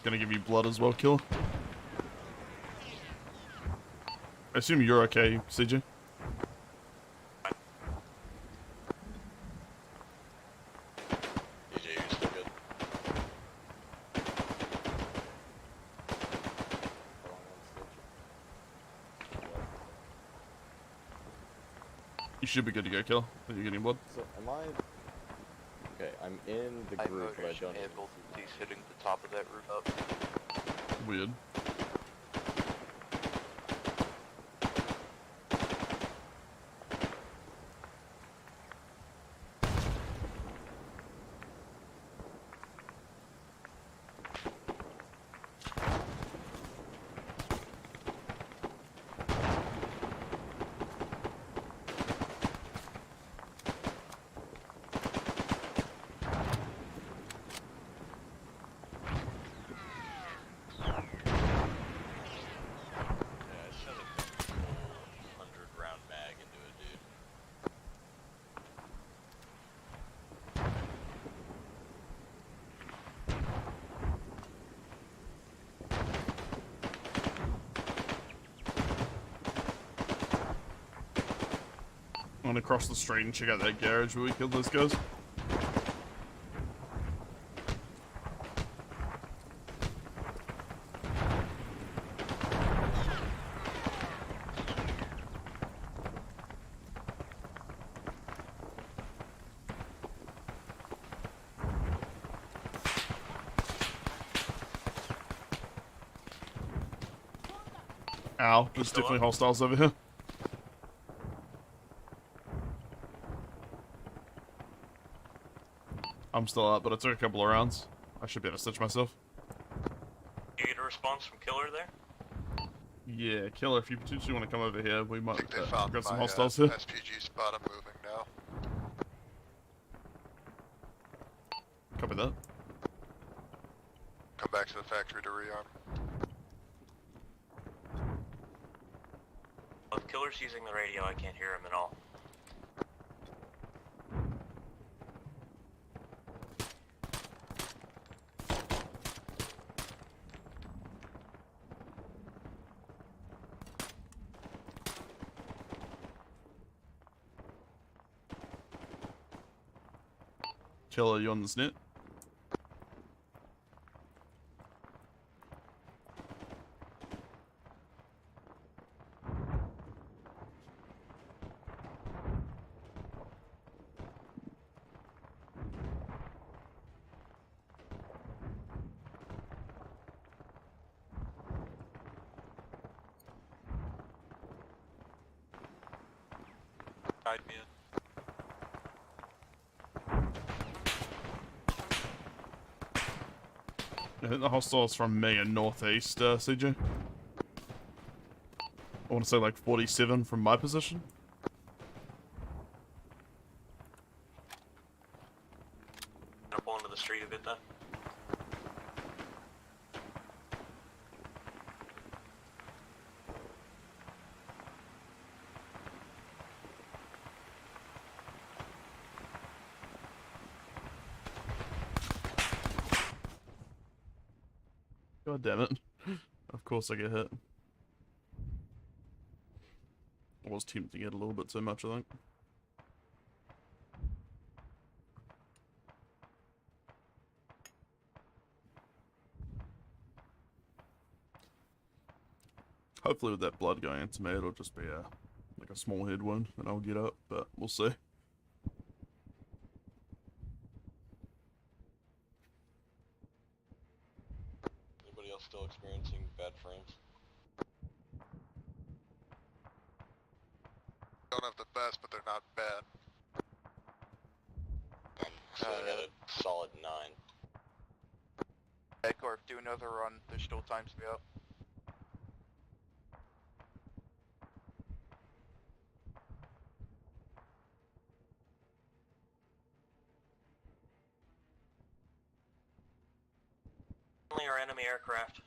Gonna give you blood as well, Killer. I assume you're okay, CJ. DJ, you're still good. You should be good to go, Killer. Are you getting blood? So am I? Okay, I'm in the I group, but I motor don't. enabled. He's hitting the top of that roof up. Weird. Yeah, I sent a full 100-round mag into a dude. I'm gonna cross the street and check out that garage where we killed those guys. Ow, there's still definitely up? hostiles over here. I'm still up, but I took a couple of rounds. I should be able to stitch myself. You get a response from Killer there? Yeah, Killer, if you potentially want to come over here, we I might think they found got some my hostiles here. SPG spot. I'm moving now. Copy that. Come back to the factory to rearm. Well, if Killer's using the radio, I can't hear him at all. Killer, you on this net? Guide me in. I think the hostiles from me are northeast, CJ. I want to say like 47 from my position. Gonna pull into the street a bit then. God damn it. Of course I get hit. I was tempting it a little bit too much, I think. Hopefully with that blood going into me, it'll just be like a small head wound and I'll get up, but we'll see. Anybody else still experiencing bad frames? Don't have the best, but they're not bad. I'm sitting at a solid 9. Hey, Corp, do another run. There's still time to be up. Only our enemy aircraft.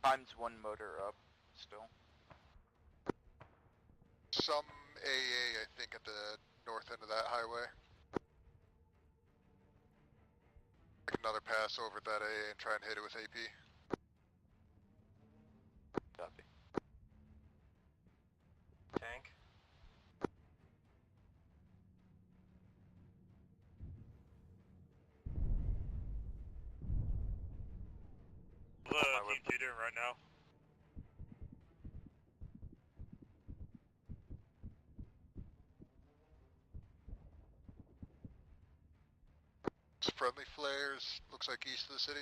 Time's 1 motor up, still. Some AA, I think, at the north end of that highway. Make another pass over that AA and try and hit it with AP. Copy. Tank. What's Team 2 doing right now? Friendly flares, looks like east of the city.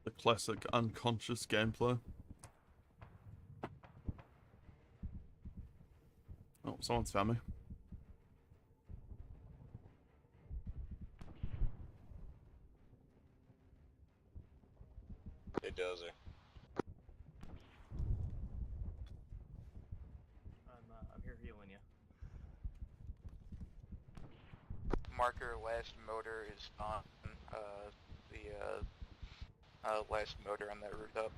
The classic unconscious gameplay. Oh, someone's found me. Hey, Dozer. I'm here healing you. Marker last motor is on the last motor on that rooftop.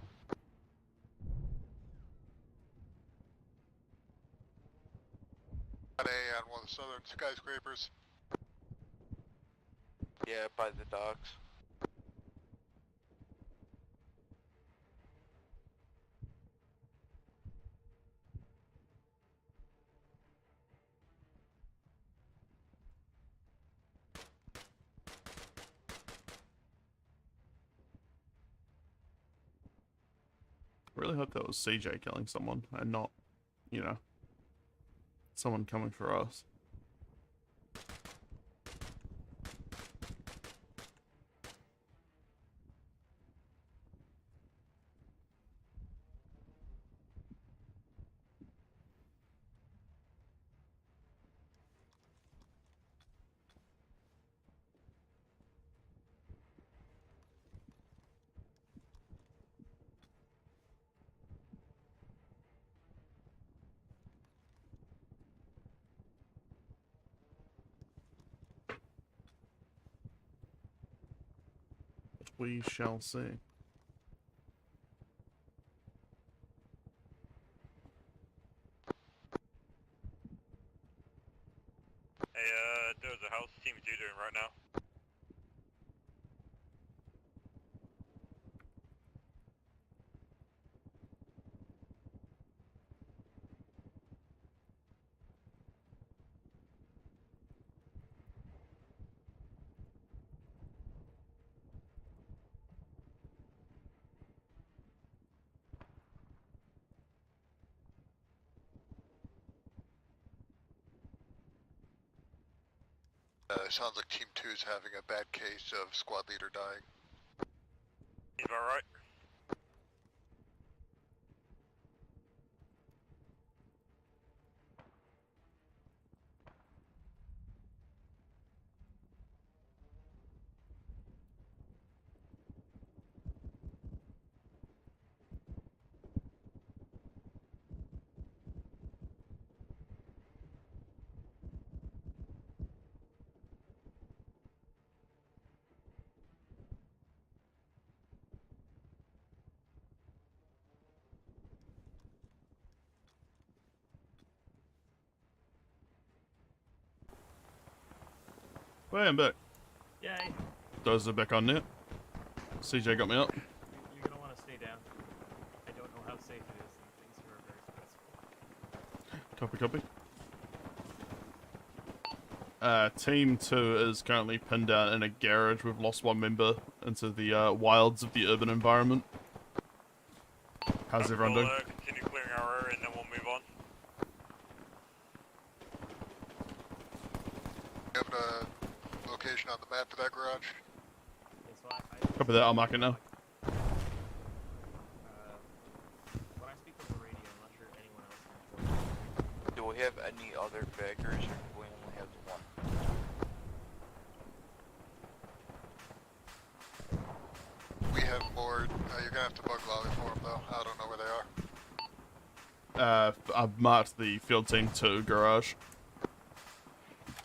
An A on one of the southern skyscrapers. Yeah, by the docks. I really hope that was CJ killing someone and not, you know, someone coming for us. We shall see. Hey, Dozer, how's Team 2 doing right now? Sounds like Team 2 is having a bad case of squad leader dying. He's alright. Hey, I'm back. Yay. Those are back on net. CJ got me up. You're gonna want to stay down. I don't know how safe it is, and things here are very stressful. Copy. Team 2 is currently pinned down in a garage. We've lost one member into the wilds of the urban environment. How's everyone doing? Continue clearing our area and then we'll move on. You have a location on the map for that garage? Copy that, I'll mark it now. When I speak over the radio, I'm not sure anyone else can. Do we have any other baggers, or do we only have the one? We have more. You're gonna have to bug lobby for them though. I don't know where they are. I've marked the field team 2 garage.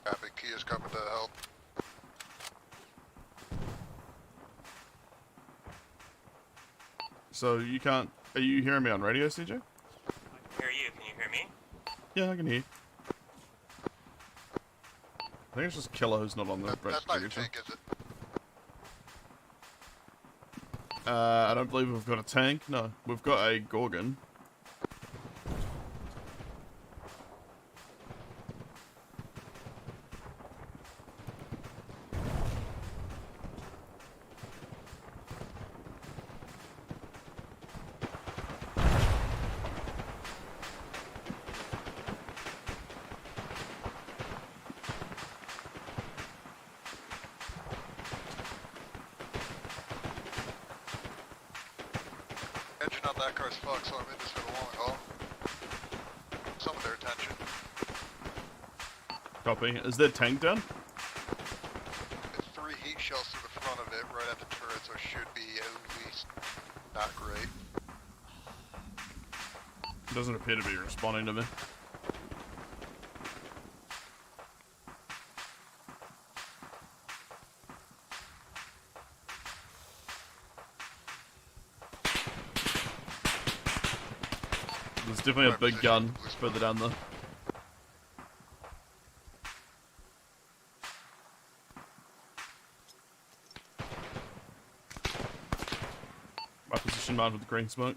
Copy. Kia's coming to help. So you can't... Are you hearing me on radio, CJ? I can hear you. Can you hear me? Yeah, I can hear you. I think it's just Killer who's not on the That's not your tank, is it? I don't believe we've got a tank. No, we've got a Gorgon. Engine on that car's fucked, so I'm in this for the long haul. Some of their attention. Copy. Is that tank down? It's 3 heat shells to the front of it, right at the turret, so it should be at least not great. It doesn't appear to be responding to me. There's definitely a big gun further down there. My position marked with the green smoke.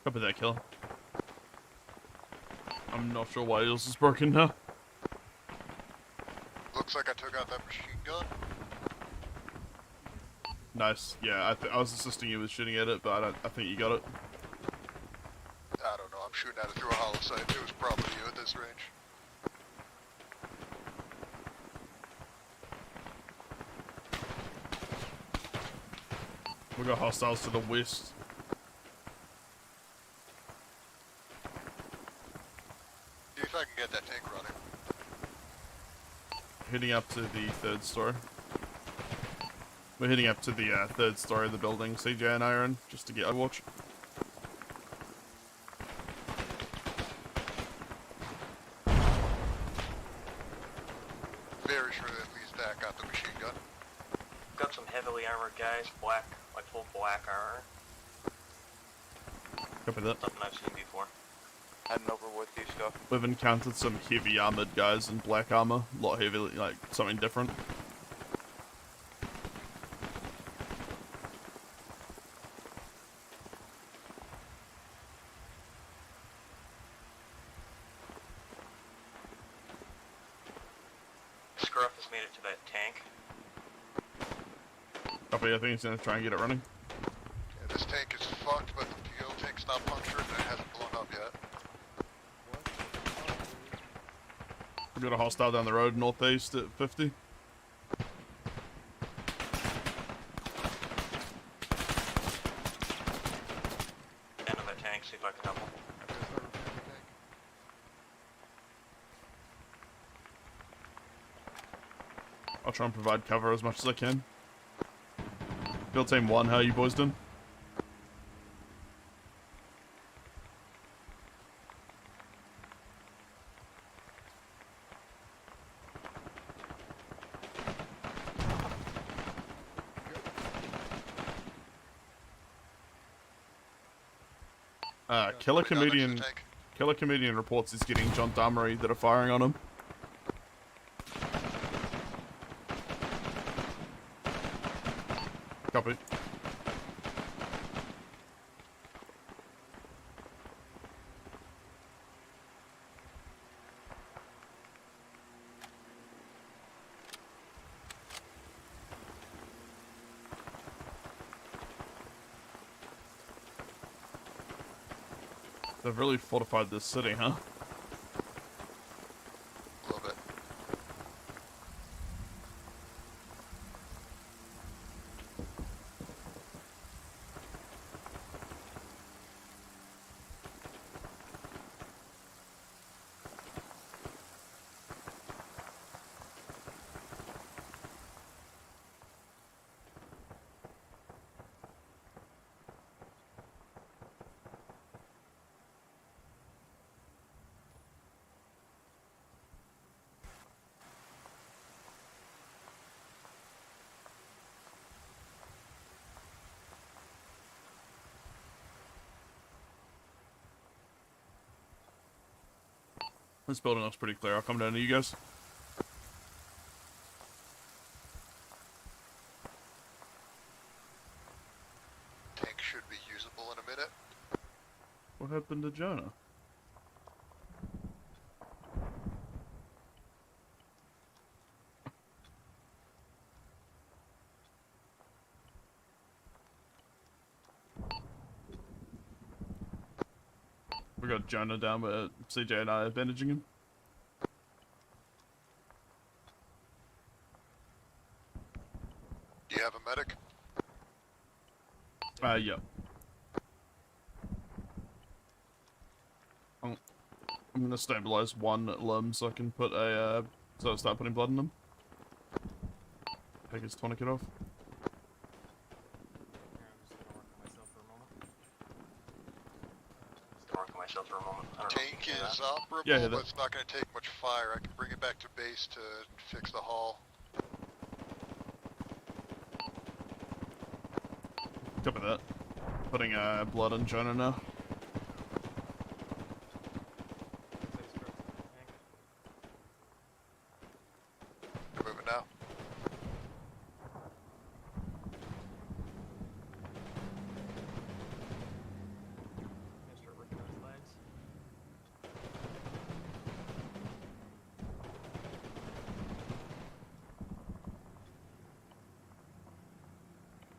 Copy that, Killer. I'm not sure why yours is broken now. Looks like I took out that machine gun. Nice. Yeah, I was assisting you with shooting at it, but I think you got it. I don't know, I'm shooting at it through a hollow sight. It was probably you at this range. We got hostiles to the west. See if I can get that tank running. Heading up to the 3rd story. We're heading up to the 3rd story of the building, CJ and I are in, just to get overwatch. Very sure that at least that got the machine gun. Got some heavily armored guys, black, like full black armor. Copy that. Something I've seen before. Heading over with you, Scuff. We've encountered some heavy armored guys in black armor. A lot heavy, like something different. just made it to that tank. Copy, I think he's gonna try and get it running. Yeah, this tank is fucked, but the fuel tank's not punctured and it hasn't blown up yet. We got a hostile down the road northeast at 50. End of that tank, see if I can help him. I'll try and provide cover as much as I can. Field Team 1, how you boys doing? Killer Comedian reports he's getting gendarmerie that are firing on him. Copy. They've really fortified this city, huh? A little bit. This building looks pretty clear. I'll come down to you guys. Tank should be usable in a minute. What happened to Jonah? We got Jonah down, but CJ and I are bandaging him. Do you have a medic? Yeah. I'm gonna stabilize one limb so I can put a, so I start putting blood in them. Take his tourniquet off. Myself for a moment. Tank is operable, Yeah, but it's not going to take much fire. I can bring it back to base to fix the hull. Copy that. Putting blood in Jonah now. You're moving now.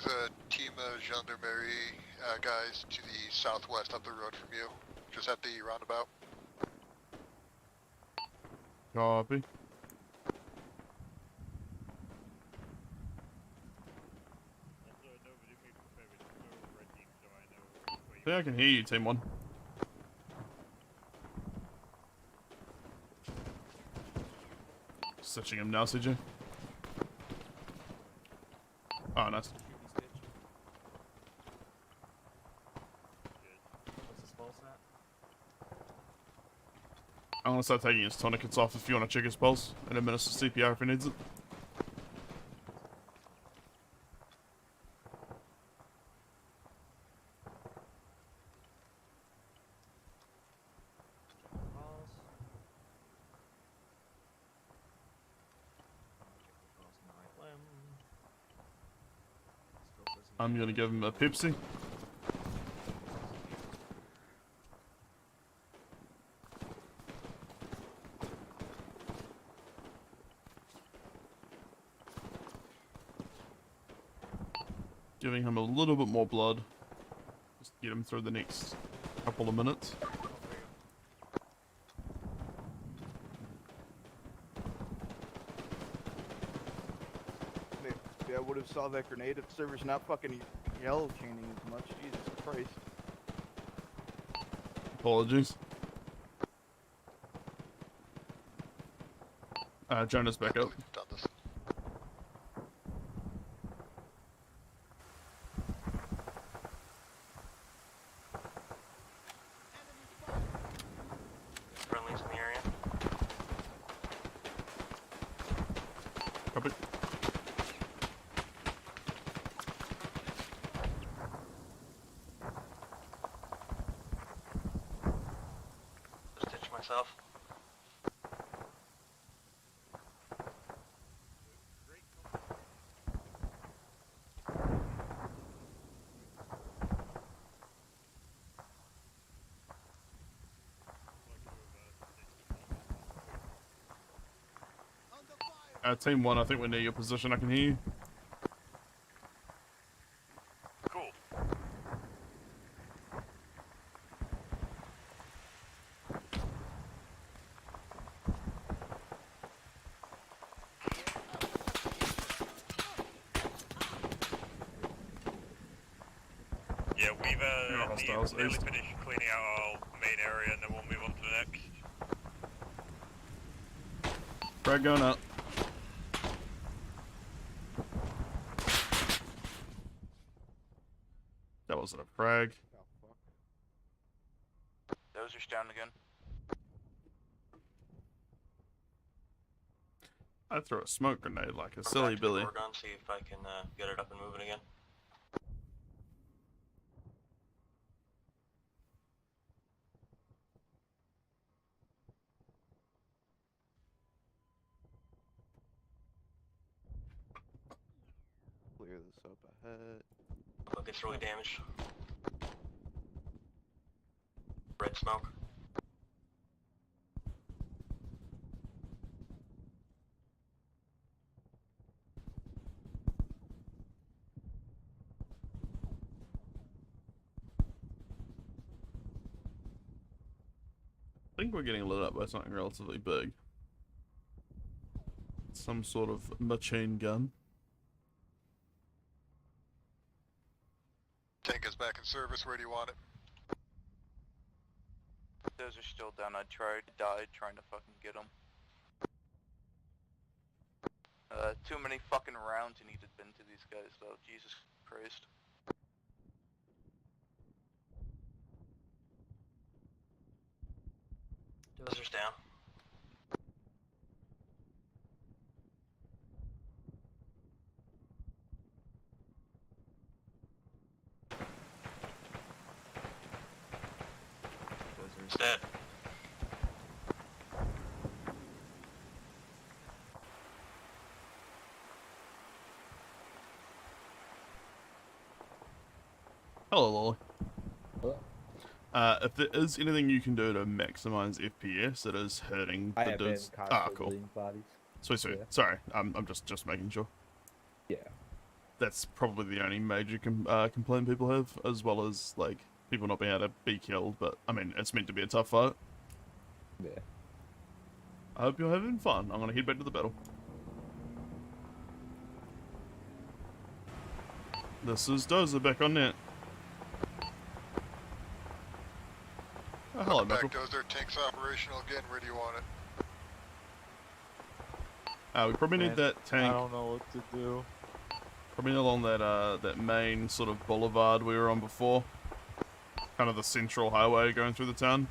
The team of gendarmerie guys to the southwest up the road from you, just at the roundabout. Copy. Yeah, I can hear you, Team 1. Stitching him now, CJ. Oh, nice. I'm gonna start taking his tourniquets off if you want to check his pulse and administer CPR if he needs it. I'm gonna give him a Pepsi. Giving him a little bit more blood. Just to get him through the next couple of minutes. Maybe I would have saw that grenade if the server's not fucking yellow chaining as much. Jesus Christ. Apologies. Jonah's back up. Done this. Friendlies in the area. Copy. Just ditch myself. Team 1, I think we're near your position. I can hear you. Cool. Yeah, we've hostiles nearly east. finished cleaning out our main area, and then we'll move on to the next. Frag going up. That wasn't a frag. Dozer's down again. I throw a smoke grenade like a I'm silly back to the Billy. door gun, see if I can get it up and moving again. Clear this up ahead. Look, it's really damaged. Red smoke. I think we're getting lit up by something relatively big. Some sort of machine gun. Tank is back in service. Where do you want it? Those are still down. I died trying to fucking get them. Too many fucking rounds you need to been to these guys though. Jesus Christ. Dozer's down. Dozer's dead. Hello, Lolly. Hello. If there is anything you can do to maximize FPS, it is hurting I the have been dudes. constantly Cool. bleeding bodies. Sweet, sweet. Yeah. Sorry, I'm just making sure. Yeah. That's probably the only major complaint people have, as well as like people not being able to be killed. But I mean, it's meant to be a tough fight. Yeah. I hope you're having fun. I'm gonna head back to the battle. This is Dozer back on net. Oh, hello, Welcome back, Michael. Dozer. Tank's operational again. Where do you want it? We probably need Man, that I tank. don't know what to do. Probably along that that main sort of boulevard we were on before. Kind of the central highway going through the town.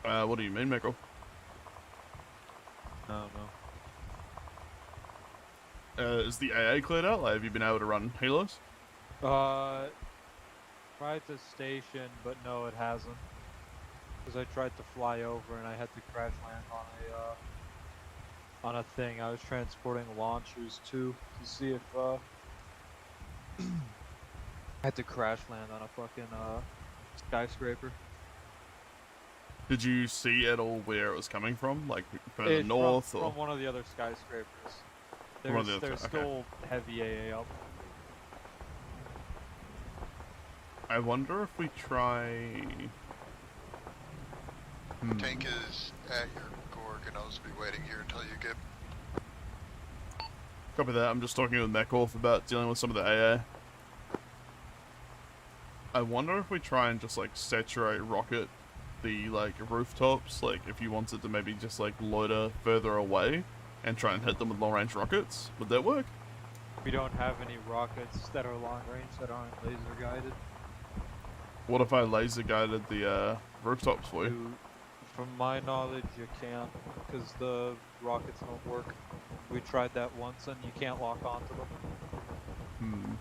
What do you mean, Michael? I don't know. Is the AA cleared out? Like, have you been able to run helos? Tried to station, but no, it hasn't. Because I tried to fly over and I had to crash land on a thing. I was transporting launchers to see if I had to crash land on a fucking skyscraper. Did you see at all where it was coming from? Like further It's north or from one of the other skyscrapers. From one of the other- There's okay. still heavy AA up. I wonder if we try. Tank is at your Gorg, and I'll just be waiting here until you get. Copy that. I'm just talking with Mekhoff about dealing with some of the AA. I wonder if we try and just like saturate rocket the like rooftops, like if you wanted to maybe just like loiter further away and try and hit them with long range rockets. Would that work? We don't have any rockets that are long range that aren't laser guided. What if I laser guided the rooftops for you? From my knowledge, you can't, because the rockets don't work. We tried that once and you can't lock onto them.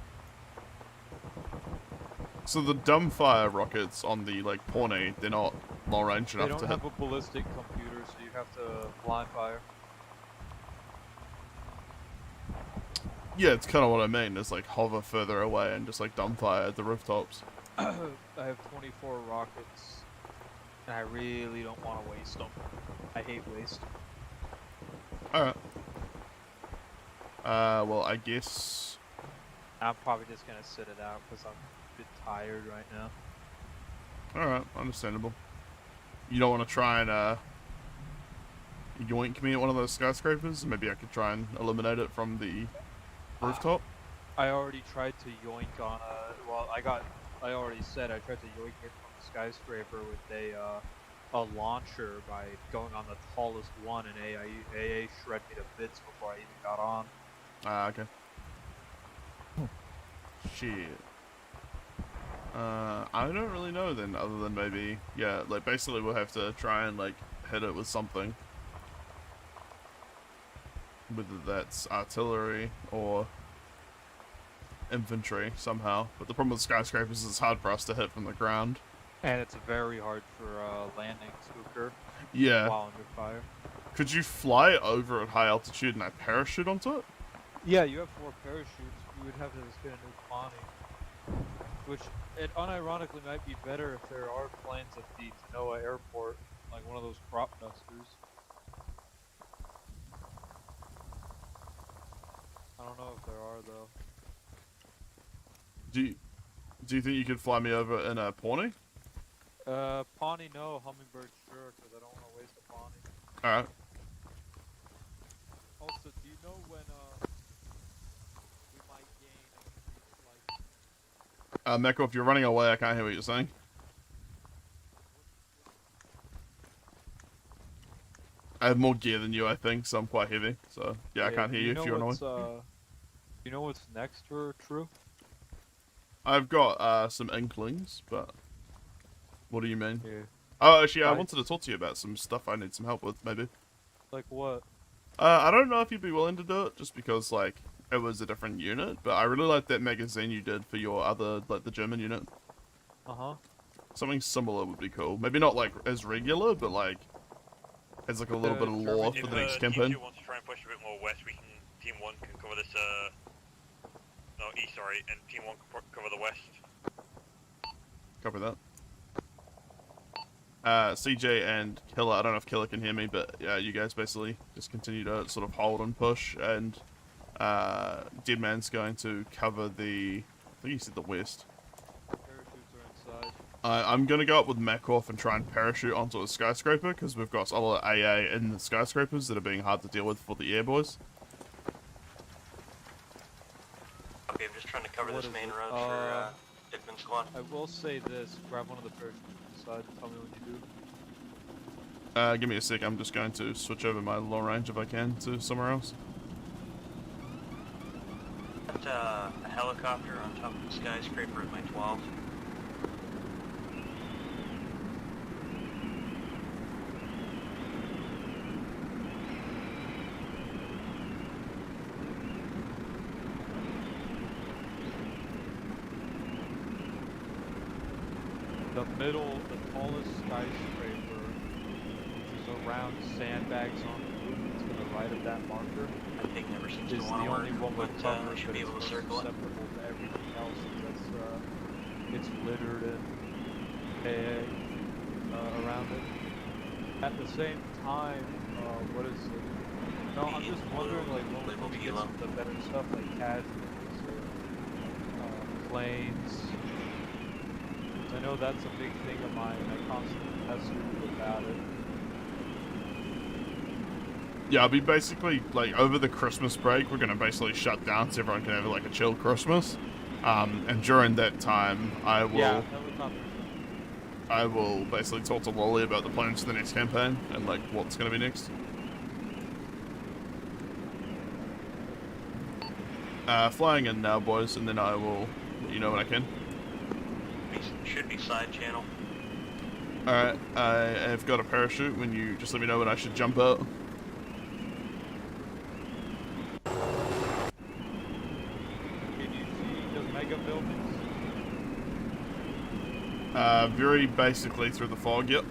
So the dumbfire rockets on the like Pawnee, they're not long range They enough don't to have hit. a ballistic computer, so you have to blind fire. Yeah, it's kind of what I mean. Is like hover further away and just like dumbfire at the rooftops. I have 24 rockets, and I really don't want to waste them. I hate waste. Alright. Well, I guess. I'm probably just gonna sit it out because I'm a bit tired right now. Alright, understandable. You don't want to try and, yoink me at one of those skyscrapers? Maybe I could try and eliminate it from the rooftop? I already tried to yoink on a. Well, I already said I tried to yoink it from the skyscraper with a launcher by going on the tallest one, and AA shred me to bits before I even got on. Okay. Shit. I don't really know then, other than maybe, yeah, like basically we'll have to try and like hit it with something. Whether that's artillery or infantry somehow. But the problem with skyscrapers is it's hard for us to hit from the ground. And it's very hard for landing to occur. Yeah. While under fire. Could you fly over at high altitude and I parachute onto it? Yeah, you have 4 parachutes. You would have to just get a new Connie. Which, it unironically might be better if there are planes at the Taniwha airport, like one of those crop dusters. I don't know if there are, though. Do you think you could fly me over in a Pawnee? Pawnee no, Hummingbird sure, because I don't want to waste a Pawnee. Alright. Also, do you know when, we might gain Meko, if you're running away, I can't hear what you're saying. I have more gear than you, I think, so I'm quite heavy. So, yeah, I can't hear you if you're annoying. You know what's next for True? I've got some inklings, but what do you mean? Yeah. Oh, actually, I wanted to talk to you about some stuff I need some help with, maybe. Like what? I don't know if you'd be willing to do it, just because, like, it was a different unit, but I really like that magazine you did for your other, like, the German unit. Uh-huh. Something similar would be cool. Maybe not, like, as regular, but, like, as, like, a little bit of lore for the next campaign. If you want to try and push a bit more west, we can, Team 1 can cover this, no, east, sorry, and Team 1 can cover the west. Copy that. CJ and Killer, I don't know if Killer can hear me, but yeah, you guys basically just continue to sort of hold and push, and Deadman's going to cover the, I think he said the west. Parachutes are inside. I'm going to go up with Mekhoff and try and parachute onto a skyscraper, because we've got a lot of AA in the skyscrapers that are being hard to deal with for the air boys. Okay, I'm just trying to cover What this is main it? road for Dickman Squad. I will say this, grab one of the parachutes inside and tell me when you do. Give me a sec, I'm just going to switch over my long range if I can to somewhere else. Got a helicopter on top of the skyscraper at my 12. The tallest skyscraper, which is around sandbags on the roof, to the right of that marker. I think never seems is to the want to work, only one with but cover, we should but be it's able to most circle it. susceptible to everything else that's it's littered and AA around it. at the same time, what is it? No, I'm just wondering, like, when we get some of the better stuff, like casuals or planes. I know that's a big thing of mine, and I constantly pester you about it. Yeah, I'll be basically, like, over the Christmas break, we're going to basically shut down so everyone can have, like, a chill Christmas. And during that time, I will basically talk to Wally about the plans for the next campaign and, like, what's going to be next. Flying in now, boys, and then I will let you know when I can. Should be side channel. Alright, I have got a parachute when you just let me know when I should jump out. Can you see the mega buildings? Very basically through the fog, yep.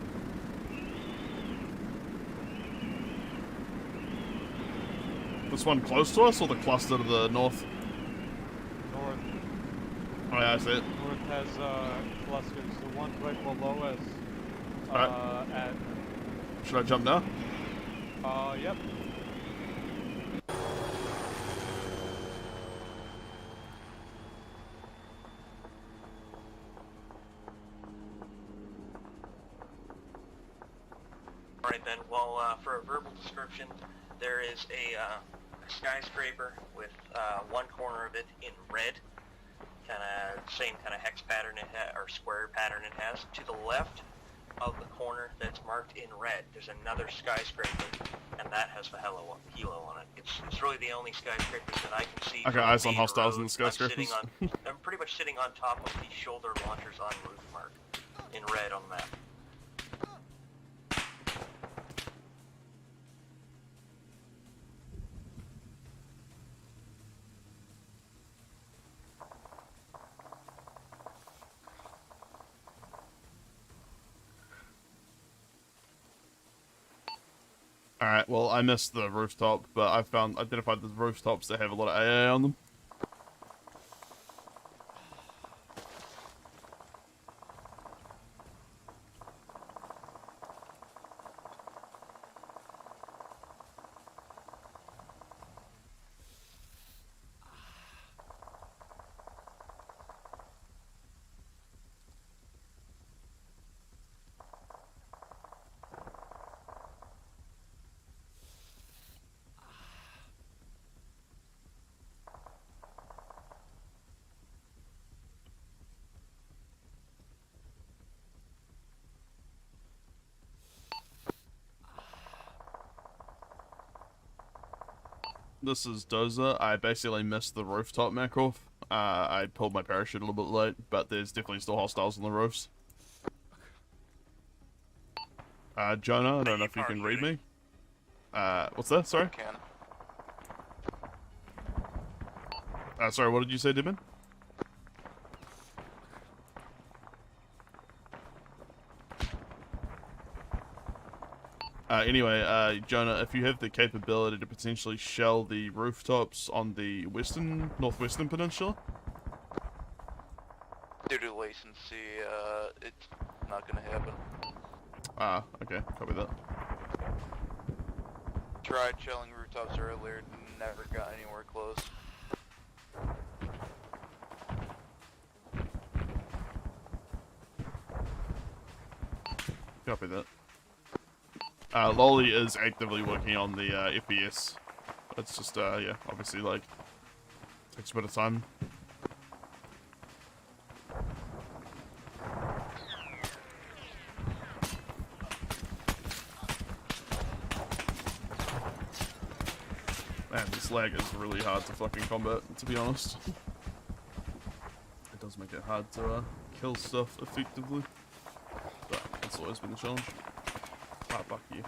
This one close to us, or the cluster to the north? North. Oh yeah, I see it. North has clusters. The ones right below us. Alright. At. Should I jump now? Yep. Alright then, well, for a verbal description, there is a skyscraper with one corner of it in red, same kind of hex pattern or square pattern it has. To the left of the corner that's marked in red, there's another skyscraper, and that has the helo on it. It's really the only skyscrapers that I can see. Okay, eyes on hostiles in the skyscrapers. I'm pretty much sitting on top of the shoulder launchers on roof mark in red on the map. Alright, well, I missed the rooftop, but I identified the rooftops that have a lot of AA on them. This is Dozer. I basically missed the rooftop macro. I pulled my parachute a little bit late, but there's definitely still hostiles on the roofs. Jonah, I don't know if you can read me. What's that? Sorry? Sorry, what did you say, Dibin? Anyway, Jonah, if you have the capability to potentially shell the rooftops on the northwestern peninsula? Due to latency, it's not gonna happen. Okay, copy that. Tried shelling rooftops earlier, never got anywhere close. Copy that. Lolly is actively working on the FPS. It's just, yeah, obviously, like, takes a bit of time. Man, this lag is really hard to fucking combat, to be honest. It does make it hard to kill stuff effectively. But that's always been the challenge. Ah, fuck you.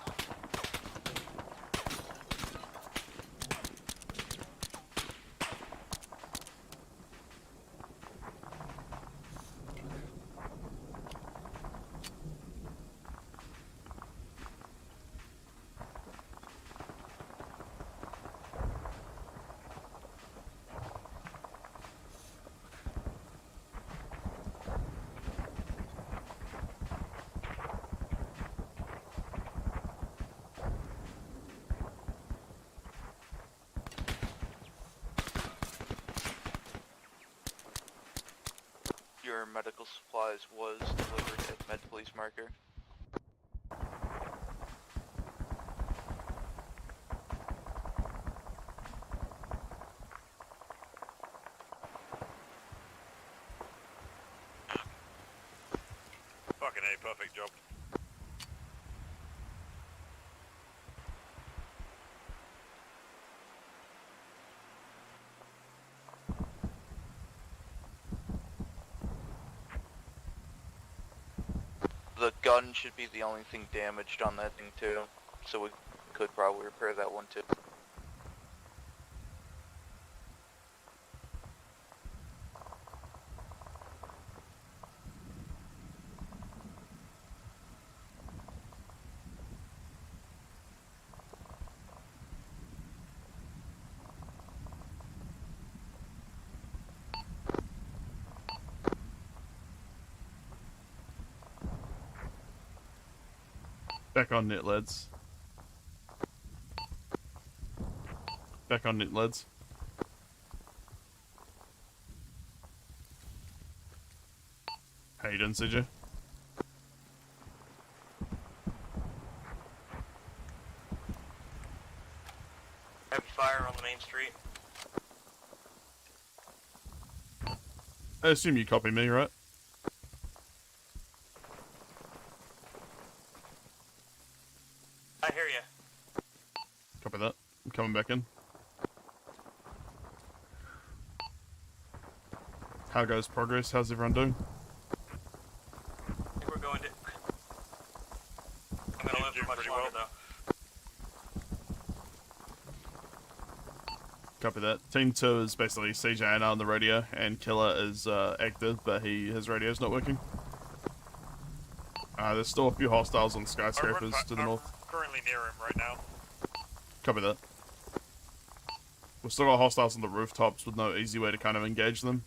for medical supplies was delivered at Med Police Marker. Fucking A, perfect job. The gun should be the only thing damaged on that thing too, so we could probably repair that one too. Back on net, lads. Back on net, lads. How you doing, CJ? Heavy fire on the main street. I assume you copy me, right? I hear you. Copy that. I'm coming back in. How goes progress? How's everyone doing? I think we're going to... I'm gonna live for much longer though. Copy that. Team 2 is basically CJ and I on the radio, and Killer is active, but his radio's not working. There's still a few hostiles on skyscrapers to the north. Currently near him right now. Copy that. We've still got hostiles on the rooftops with no easy way to kind of engage them.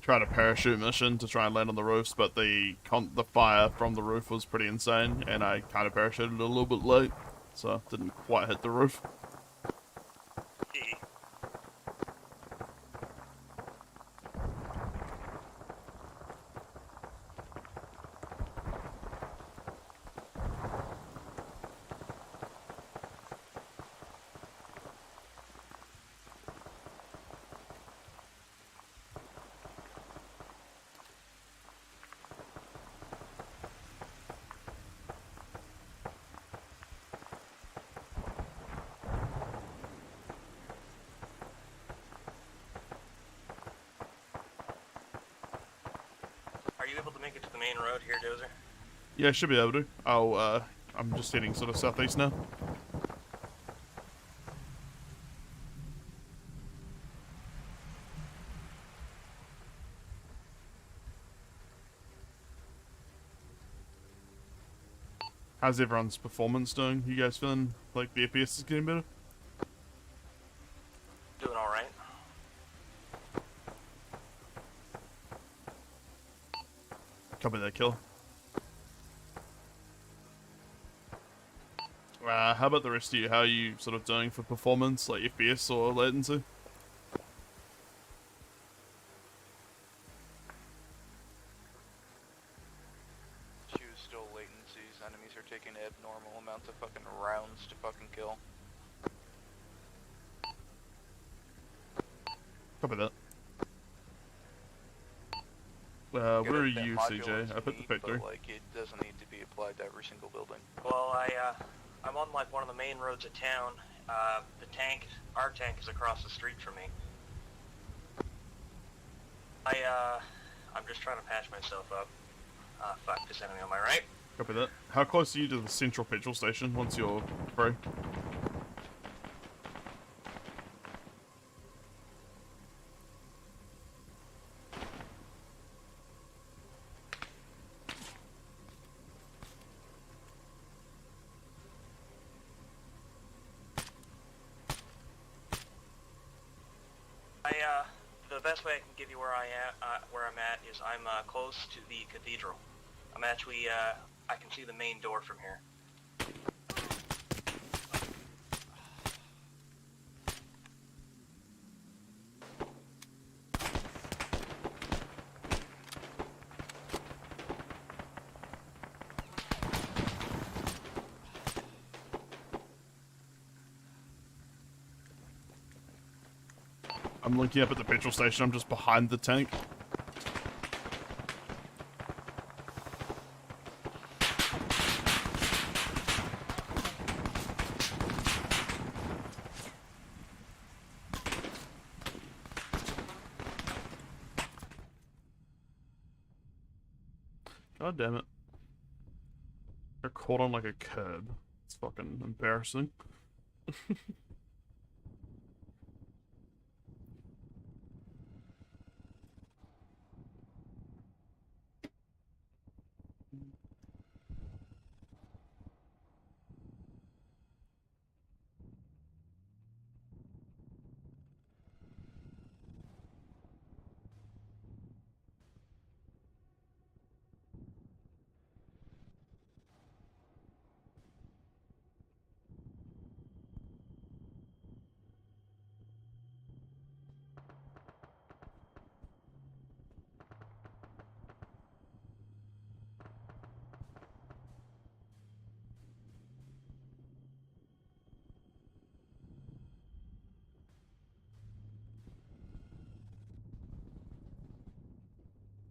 Tried a parachute mission to try and land on the roofs, but the fire from the roof was pretty insane, and I kind of parachuted a little bit late, so didn't quite hit the roof. Are you able to make it to the main road here, Dozer? Yeah, I should be able to. I'm just heading sort of southeast now. How's everyone's performance doing? You guys feeling like the FPS is getting better? Doing alright. Copy that, Killer. How about the rest of you? How are you sort of doing for performance, like FPS or latency? Still latencies. Enemies are taking abnormal amounts of fucking rounds to fucking kill. Copy that. Where are you, CJ? I put the pic through. Like, it doesn't need to be applied to every single building. Well, I'm on like one of the main roads of town. Our tank is across the street from me. I'm just trying to patch myself up. Fuck, this enemy on my right. Copy that. How close are you to the central petrol station once you're free? The best way I can give you where I'm at is I'm close to the cathedral. I'm actually I can see the main door from here. I'm linking up at the petrol station. I'm just behind the tank. God damn it. They're caught on like a curb. It's fucking embarrassing.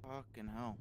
Fucking hell.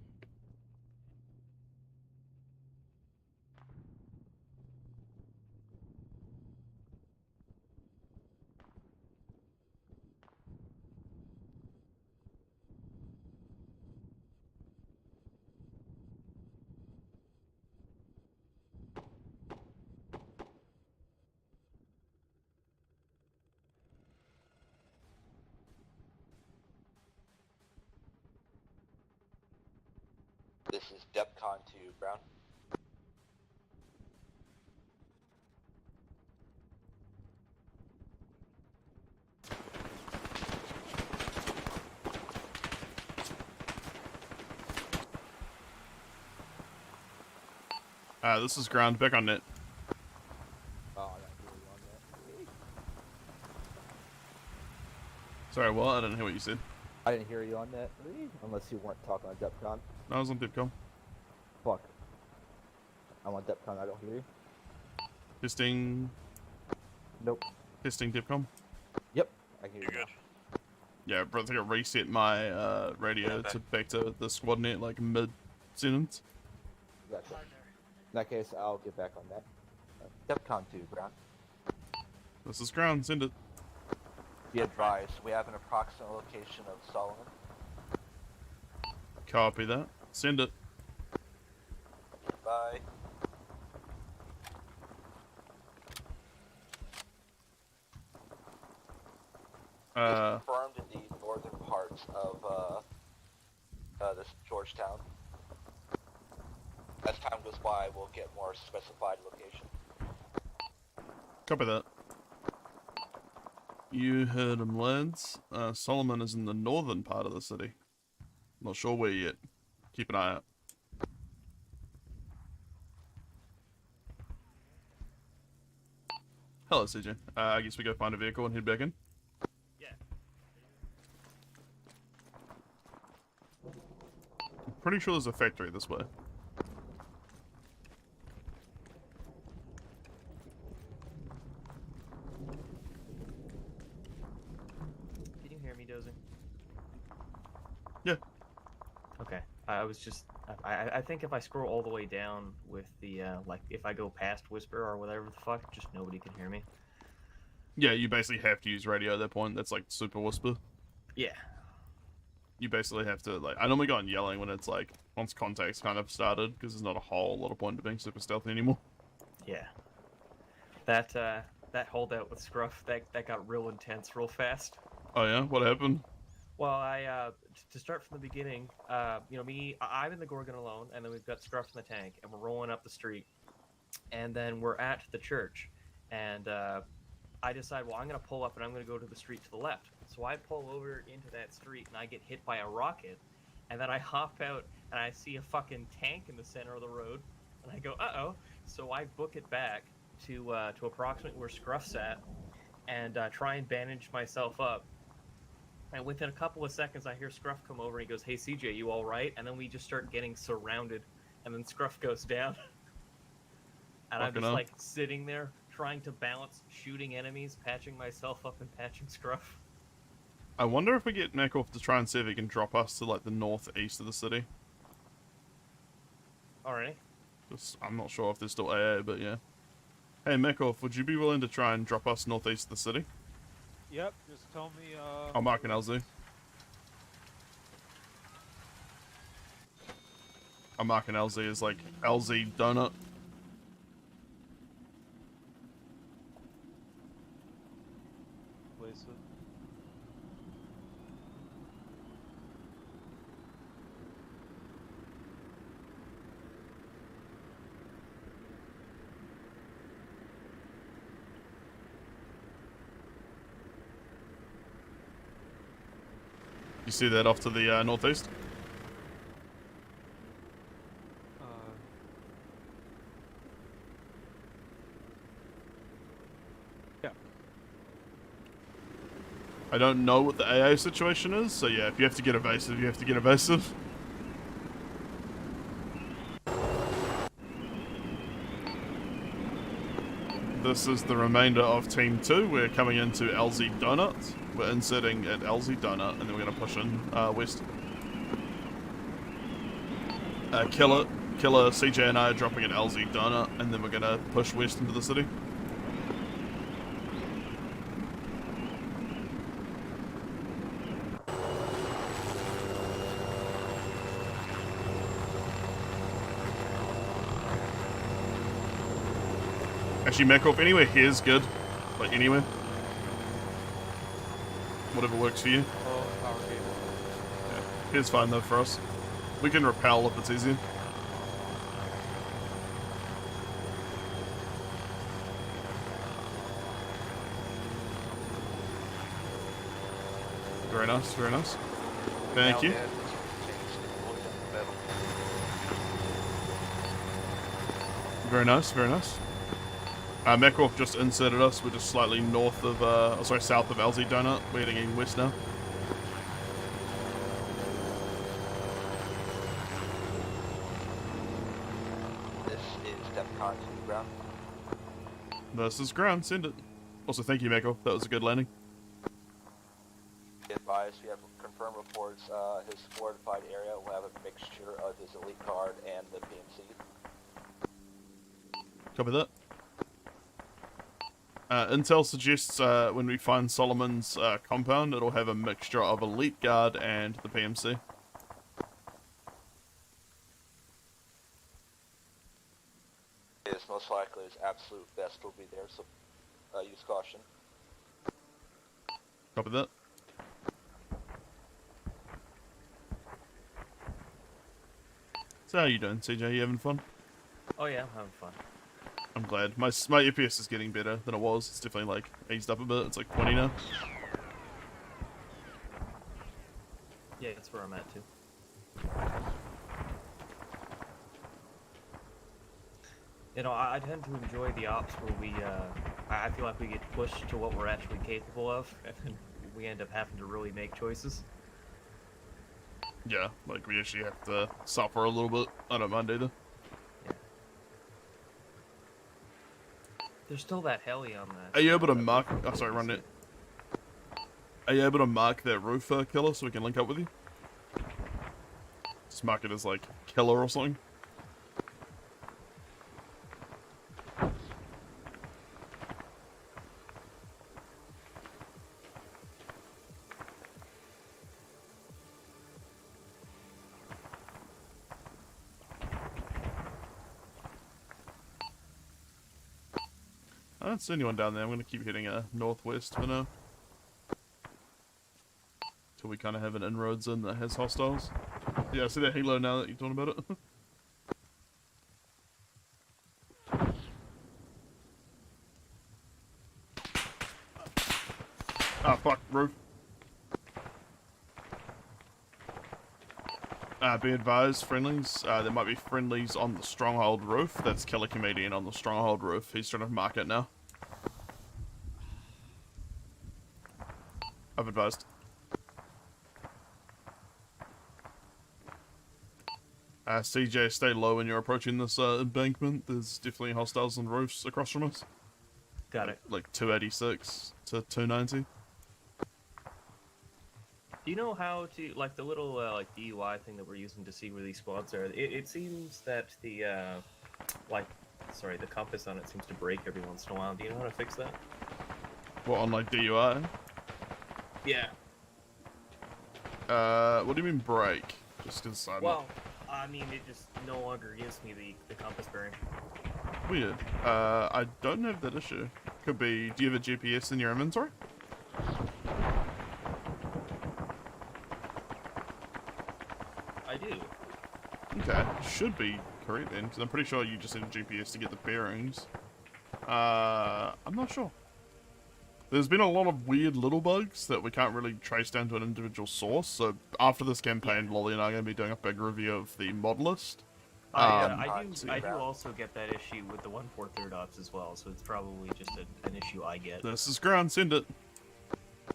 This is DEPCON to Brown. This is ground. Back on net. Oh, I didn't hear you on that. Sorry, what? I didn't hear what you said. I didn't hear you on that, unless you weren't talking on DEPCON. No, I was on DEPCON. Fuck. I'm on DEPCON, I don't hear you. Testing. Nope. Testing DEPCON. Yep, I hear you. Good. Yeah, I think I reset my radio to back to the squad net like mid-sentence. Gotcha. In that case, I'll get back on that. DEPCON 2, Brown. This is ground. Send it. Be advised, we have an approximate location of Solomon. Copy that. Send it. Bye. Confirmed in the northern parts of this Georgetown. As time goes by, we'll get more specified location. Copy that. You heard him, lads. Solomon is in the northern part of the city. Not sure where yet. Keep an eye out. Hello, CJ. I guess we go find a vehicle and head back in. Yeah. I'm pretty sure there's a factory this way. Can you hear me, Dozer? Yeah. Okay. I was just... I think if I scroll all the way down with the, like, if I go past Whisper or whatever the fuck, just nobody can hear me. Yeah, you basically have to use radio at that point. That's like super whisper. Yeah. You basically have to, like, I normally go on yelling when it's like, once contact's kind of started, because there's not a whole lot of point to being super stealthy anymore. Yeah. That holdout with Scruff, that got real intense real fast. Oh yeah? What happened? Well, to start from the beginning, you know, I'm in the Gorgon alone, and then we've got Scruff in the tank, and we're rolling up the street. And then we're at the church, and I decide, well, I'm going to pull up and I'm going to go to the street to the left. So I pull over into that street, and I get hit by a rocket, and then I hop out, and I see a fucking tank in the center of the road, and I go, uh-oh. So I book it back to approximately where Scruff's at, and try and bandage myself up. And within a couple of seconds, I hear Scruff come over, and he goes, hey, CJ, you all right? And then we just start getting surrounded, and then Scruff goes down. And I'm just, like, sitting there, trying to balance shooting enemies, patching myself up, and patching Scruff. I wonder if we get Mekov to try and see if he can drop us to like the northeast of the city. Alrighty. I'm not sure if there's still AA, but yeah. Hey Mekov, would you be willing to try and drop us northeast of the city? Yep, just tell me, I'll mark an LZ. I'll mark an LZ as like LZ donut. place it. You see that off to the northeast? Yeah. I don't know what the AA situation is, so yeah, if you have to get evasive, you have to get evasive. This is the remainder of Team 2. We're coming into LZ Donut. We're inserting at LZ Donut, and then we're going to push in west. Killer, CJ and I are dropping at LZ Donut, and then we're going to push west into the city. Actually, Mekov, anywhere here's good. Like, anywhere. Whatever works for you. Yeah, here's fine, though, for us. We can rappel if it's easier. Very nice, very nice. Thank you. Very nice, very nice. Mekov just inserted us. We're just slightly north of, south of LZ Donut. We're heading west now. This is DEFCON to ground. This is ground. Send it. Also, thank you, Mekov. That was a good landing. Be advised, we have confirmed reports. His fortified area will have a mixture of his elite card and the PMC. Copy that. Intel suggests when we find Solomon's compound, it'll have a mixture of Elite Guard and the PMC. It is most likely his absolute best will be there, so use caution. Copy that. So how you doing, CJ? You having fun? Oh yeah, I'm having fun. I'm glad. My FPS is getting better than it was. It's definitely like eased up a bit. It's like 20 now. Yeah, that's where I'm at too. You know, I tend to enjoy the ops where we, I feel like we get pushed to what we're actually capable of, and we end up having to really make choices. Yeah, like we actually have to suffer a little bit. I don't mind either. There's still that heli on that. Are you able to mark... Oh, sorry, run it. Are you able to mark that roof, killer, so we can link up with you? Just mark it as, like, killer or something. I don't see anyone down there. I'm going to keep heading northwest for now. Till we kind of have an inroads in that has hostiles. Yeah, I see that helo now that you're talking about it. Ah, fuck, roof. Be advised, friendlies. There might be friendlies on the stronghold roof. That's Killer Comedian on the stronghold roof. He's trying to mark it now. I've advised. CJ, stay low when you're approaching this embankment. There's definitely hostiles on roofs across from us. Got it. Like 286 to 290. Do you know how to, like, the little, like, DUI thing that we're using to see where these squads are? It seems that the, the compass on it seems to break every once in a while. Do you know how to fix that? What, on, like, DUI? Yeah. What do you mean break? Just because I'm Well, I mean, it just no longer gives me the compass bearing. weird. I don't have that issue. Could be, do you have a GPS in your inventory? I do. Okay, should be correct then, because I'm pretty sure you just need a GPS to get the bearings. I'm not sure. There's been a lot of weird little bugs that we can't really trace down to an individual source, so after this campaign, Lolly and I are going to be doing a big review of the mod list. I do also get that issue with the 1/4 ops as well, so it's probably just an issue I get. This is ground, send it.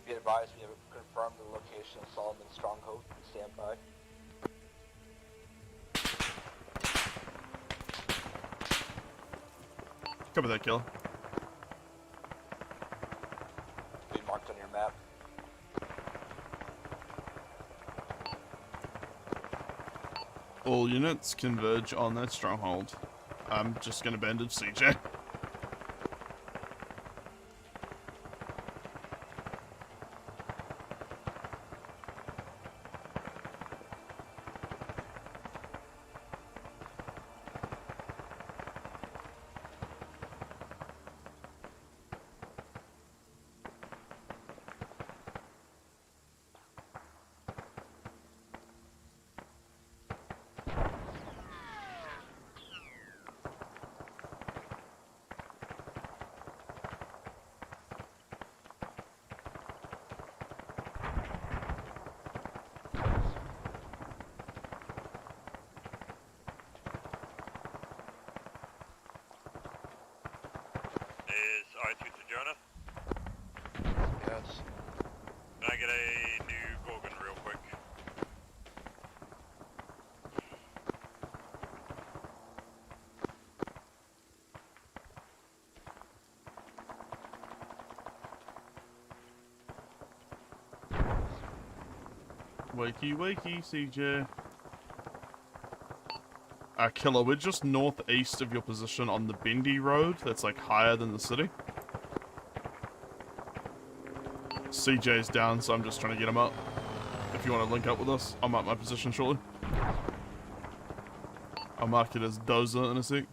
Be advised, we have confirmed the location of Solomon's stronghold. Stand by. Cover that kill. Be marked on your map. All units converge on that stronghold. I'm just going to bandage CJ. Is I2 to Jonah? Yes. Can I get a new Gorgon real quick? Wakey, wakey, CJ. Killer, we're just northeast of your position on the Bendy Road. That's like higher than the city. CJ's down, so I'm just trying to get him up. If you want to link up with us, I'm at my position shortly. I'll mark it as Dozer in a sec.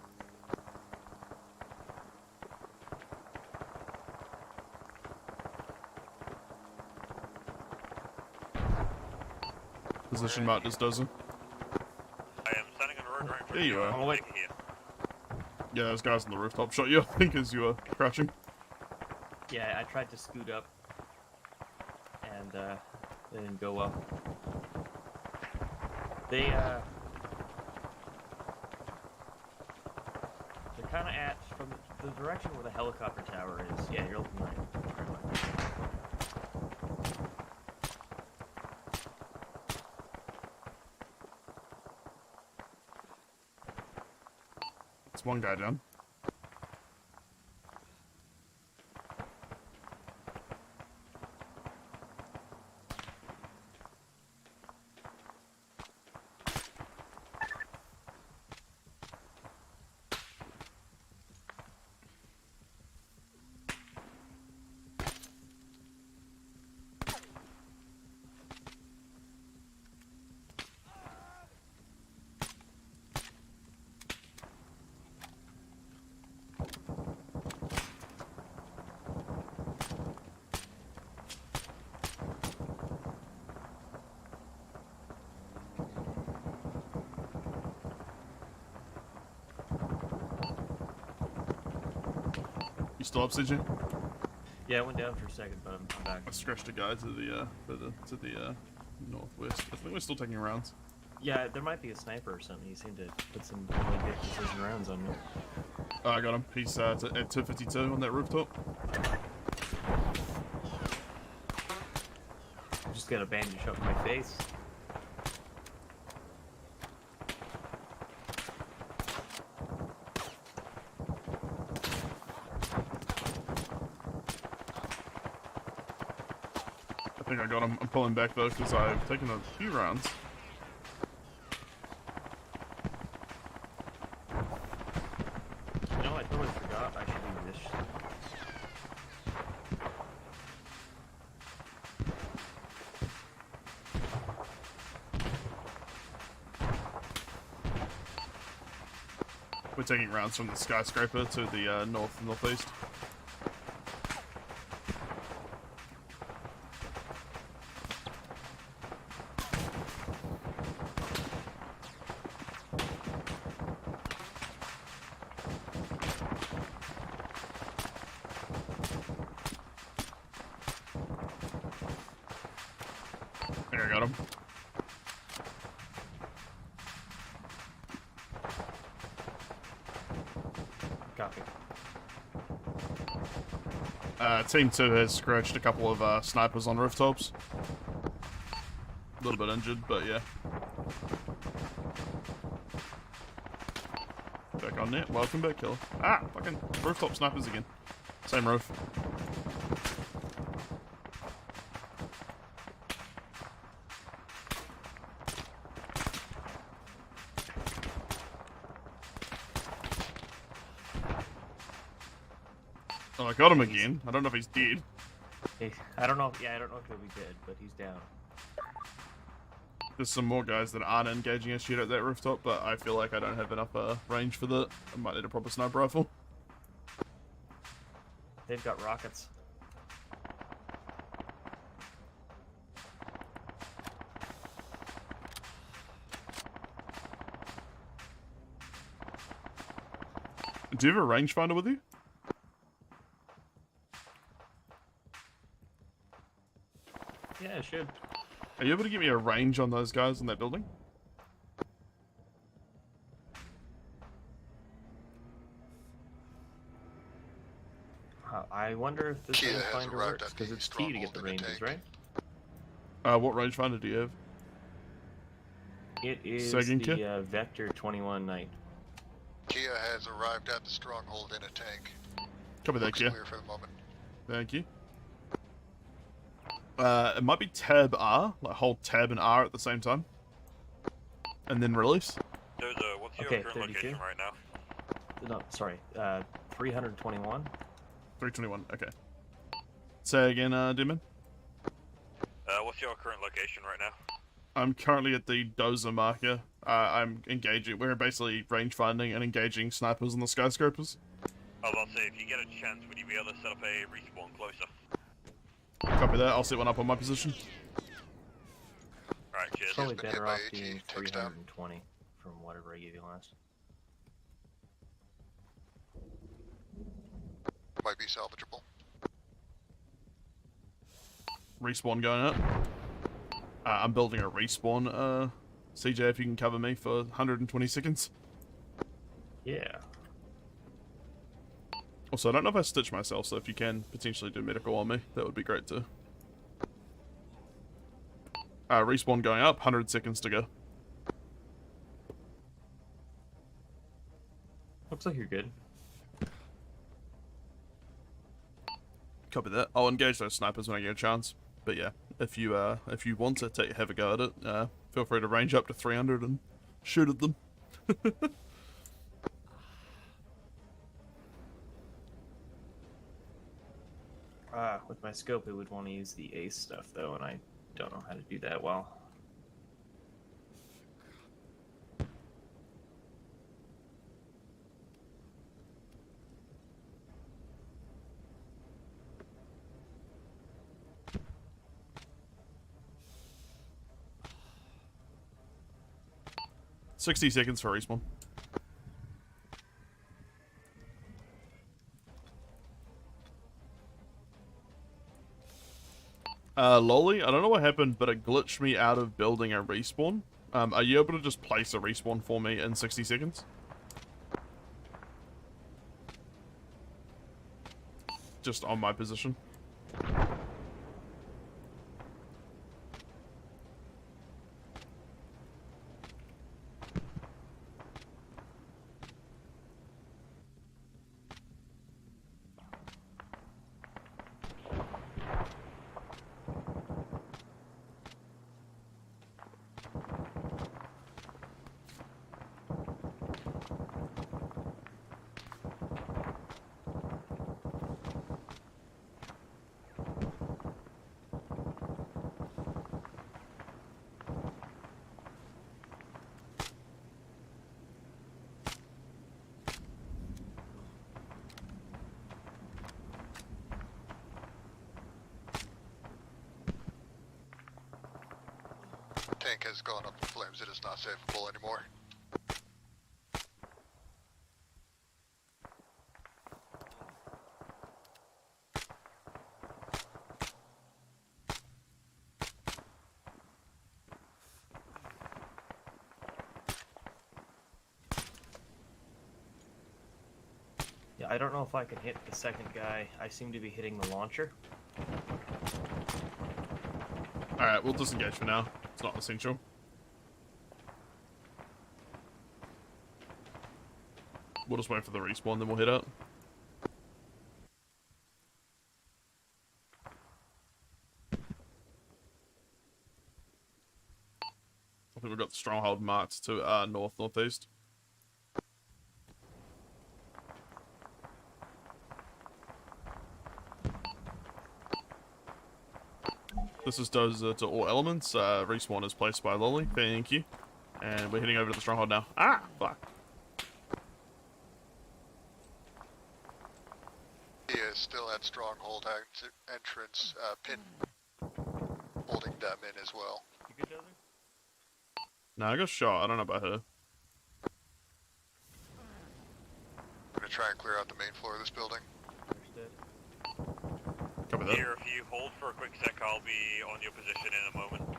Position marked as Dozer. I am standing on the road right in front There of you you. are. I'm like here. Yeah, those guys on the rooftop shot you, I think, as you were crouching. Yeah, I tried to scoot up, and they didn't go well. They're kind of at from the direction where the helicopter tower is. Yeah, you're looking right. It's one guy down. You still up, CJ? Yeah, I went down for a second, but I'm back. I scratched a guy to the northwest. I think we're still taking rounds. Yeah, there might be a sniper or something. He seemed to put some really good precision rounds on me. Oh, I got him. He's at 252 on that rooftop. Just got a bandage up my face. I think I got him. I'm pulling back though because I've taken a few rounds. You know, I totally forgot I should do this. We're taking rounds from the skyscraper to the northeast. There, I got him. Copy. Team 2 has scratched a couple of snipers on rooftops. A little bit injured, but yeah. Back on net. Welcome back, killer. Ah, fucking rooftop snipers again. Same roof. Oh, I got him again. I don't know if he's dead. I don't know. Yeah, I don't know if he'll be dead, but he's down. There's some more guys that aren't engaging us yet at that rooftop, but I feel like I don't have enough range for that. I might need a proper sniper rifle. They've got rockets. Do you have a rangefinder with you? Yeah, it should. Are you able to give me a range on those guys in that building? I wonder if this Kia has rangefinder arrived works, at because the it's key to get the stronghold in the ranges, tank. right? What rangefinder do you have? It is Second the Kia? Vector 21 Knight. Kia has arrived at the stronghold in a tank. Copy that, Looks Kia. clear for the moment. Thank you. It might be tab R, like hold tab and R at the same time. And then release. What's your Okay, current 32. location right now? No, sorry. 321. 321, okay. Say again, Demon. What's your current location right now? I'm currently at the dozer marker. I'm engaging, we're basically range finding and engaging snipers on the skyscrapers. I was about to say, if you get a chance, would you be able to set up a respawn closer? Copy that, I'll set one up on my position. Alright, cheers. Probably been hit better by off AT, being takes down. 320 from whatever I gave you last. Might be salvageable. Respawn going up. I'm building a respawn, CJ, if you can cover me for 120 seconds. Yeah. Also, I don't know if I stitched myself, so if you can potentially do medical on me, that would be great too. Respawn going up, 100 seconds to go. Looks like you're good. Copy that. I'll engage those snipers when I get a chance. But yeah, if you want to have a go at it, feel free to range up to 300 and shoot at them. With my scope, it would want to use the ace stuff though, and I don't know how to do that well. $60 seconds for respawn. Lolly, I don't know what happened, but it glitched me out of building a respawn. Are you able to just place a respawn for me in 60 seconds? Just on my position. tank has gone up in flames. It is not savable anymore. Yeah, I don't know if I can hit the second guy. I seem to be hitting the launcher. Alright, we'll disengage for now. It's not essential. We'll just wait for the respawn, then we'll hit up. I think we've got the stronghold marked to north-northeast. This is Dozer to all elements. Respawn is placed by Lolly. Thank you. And we're heading over to the stronghold now. Ah, fuck. He is still at stronghold entrance, pin holding them in as well. You good, Dozer? No, I got shot. I don't know about her. I'm gonna try and clear out the main floor of this building. Understood. Copy that. Here, if you hold for a quick sec, I'll be on your position in a moment.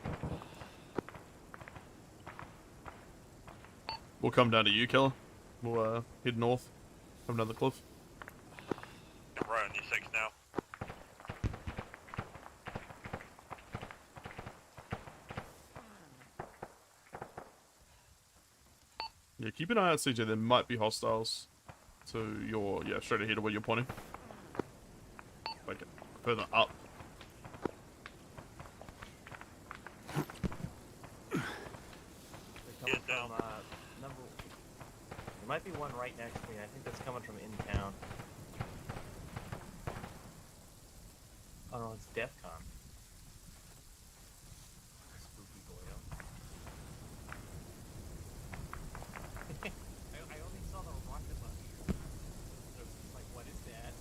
We'll come down to you, Killer. We'll head north. Come down the cliff. I'm right on your 6 now. Yeah, keep an eye out, CJ. There might be hostiles to your... Yeah, straight ahead of where you're pointing. Like, further up. They're coming from, number... There might be one right next to me. I think that's coming from in town. Oh no, it's DEFCON. Spooky boyo. I only saw the rocket launcher. So it's just like, what is that?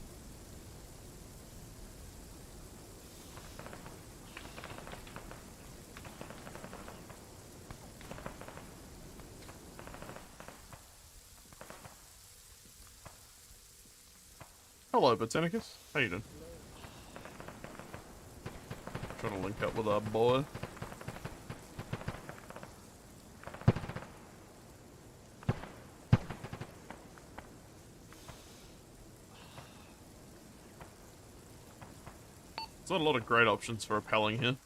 Hello, Botanicus. How you doing? Trying to link up with our boy. There's not a lot of great options for rappelling here.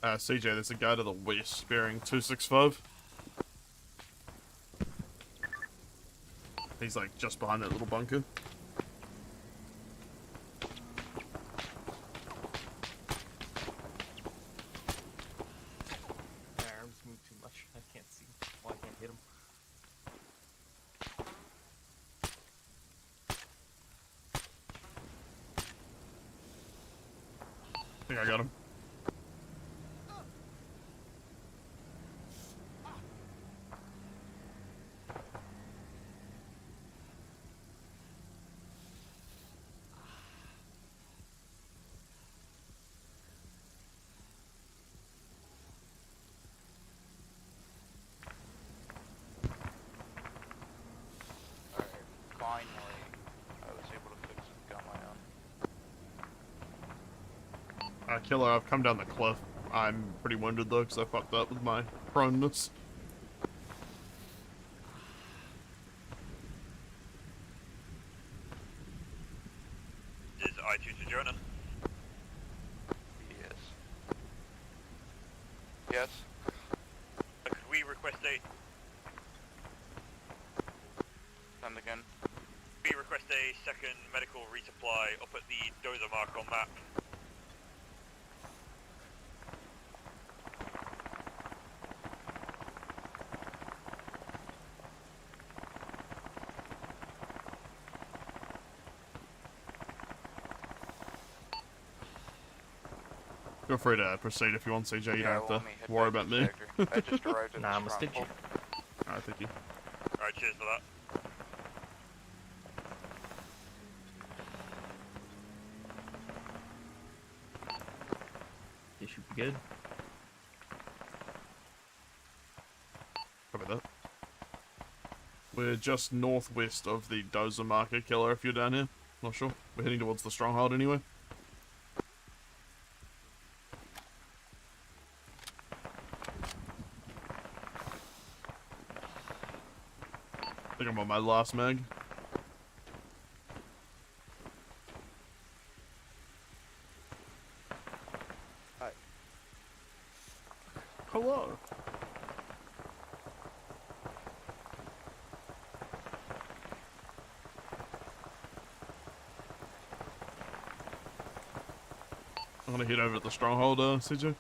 CJ, there's a guy to the west bearing 265. He's like just behind that little bunker. My arms move too much. I can't see. Well, I can't hit him. I think I got him. Finally, I was able to fix it on my own. Killer, I've come down the cliff. I'm pretty wounded though, because I fucked up with my proneness. Is I2 to Jonah? Yes. Yes. Could we request a... And again. We request a second medical resupply up at the dozer mark on map. Feel free to proceed if you want, CJ. You Yeah, don't well, have let me head to worry back about to the me. factory. I just arrived at Nah, the I'm gonna stick you. stronghold. Alright, thank you. Alright, cheers for that. You should be good. Copy that. We're just northwest of the Dozer marker killer if you're down here. Not sure. We're heading towards the stronghold anyway. I think I'm on my last mag. Hi. Hello. I'm gonna head over to the stronghold, CJ.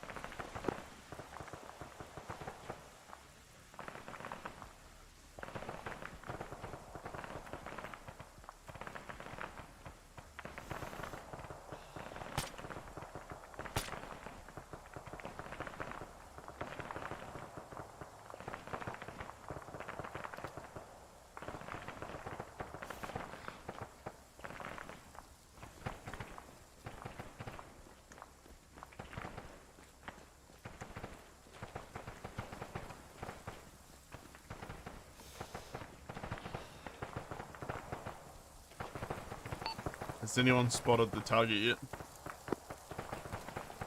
Has anyone spotted the target yet?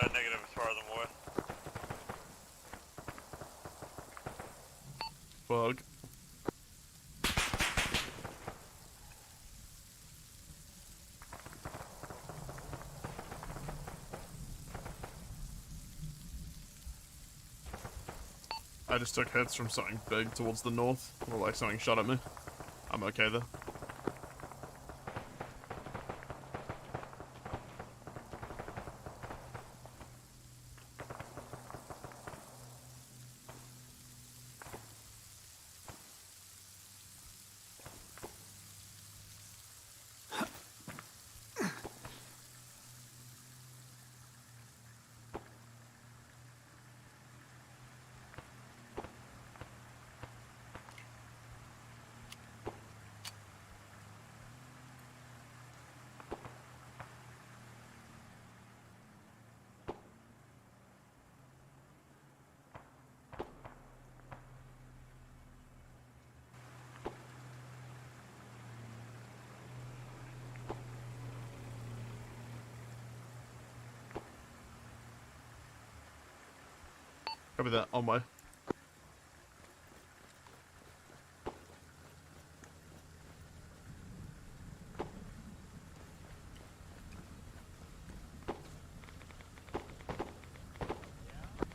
Negative as far as I'm aware. Bug. I just took hits from something big towards the north, or like something shot at me. I'm okay though. Copy that, on my.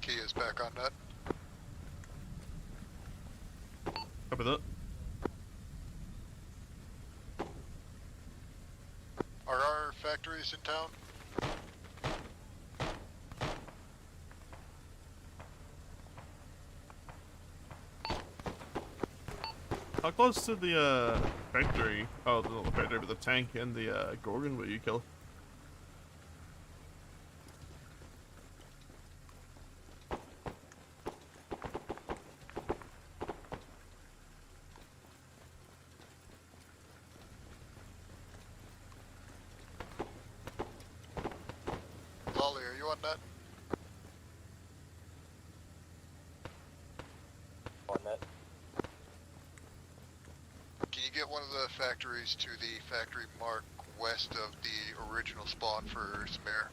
Key is back on net. Copy that. Are our factories in town? How close to the factory? Oh, not the factory, but the tank and the Gorgon were you kill? Lolly, are you on net? On net. Can you get one of the factories to the factory mark west of the original spawn for some air?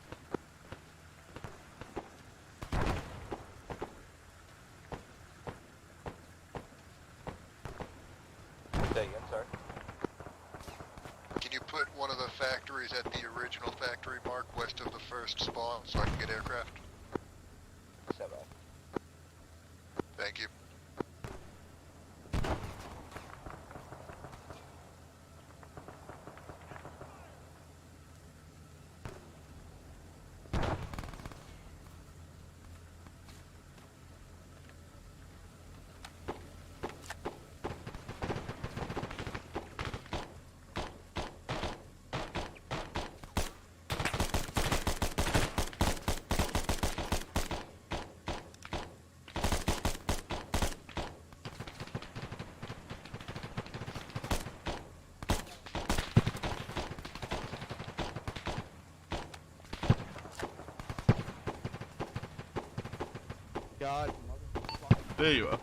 Say again, sorry. Can you put one of the factories at the original factory mark west of the first spawn so I can get aircraft? Stand by. Thank you. god, There you are.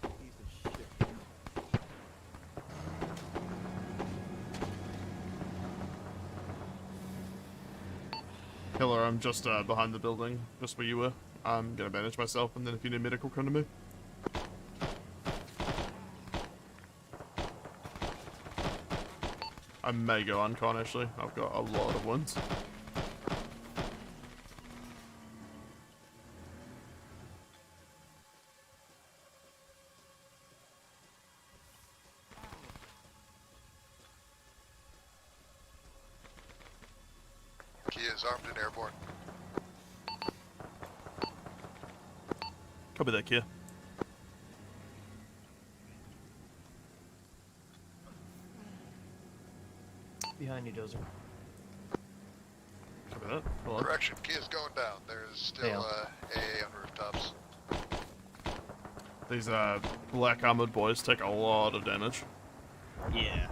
piece of shit. Killer, I'm just behind the building, just where you were. I'm gonna manage myself, and then if you need medical, come to me. I may go uncon, actually. I've got a lot of wounds. He is armed and airborne. Copy that, Kia. Behind you, Dozer. Copy that. Hold on. Correction, Key is going down. There's still AA on rooftops. These black armored boys take a lot of damage. Yeah.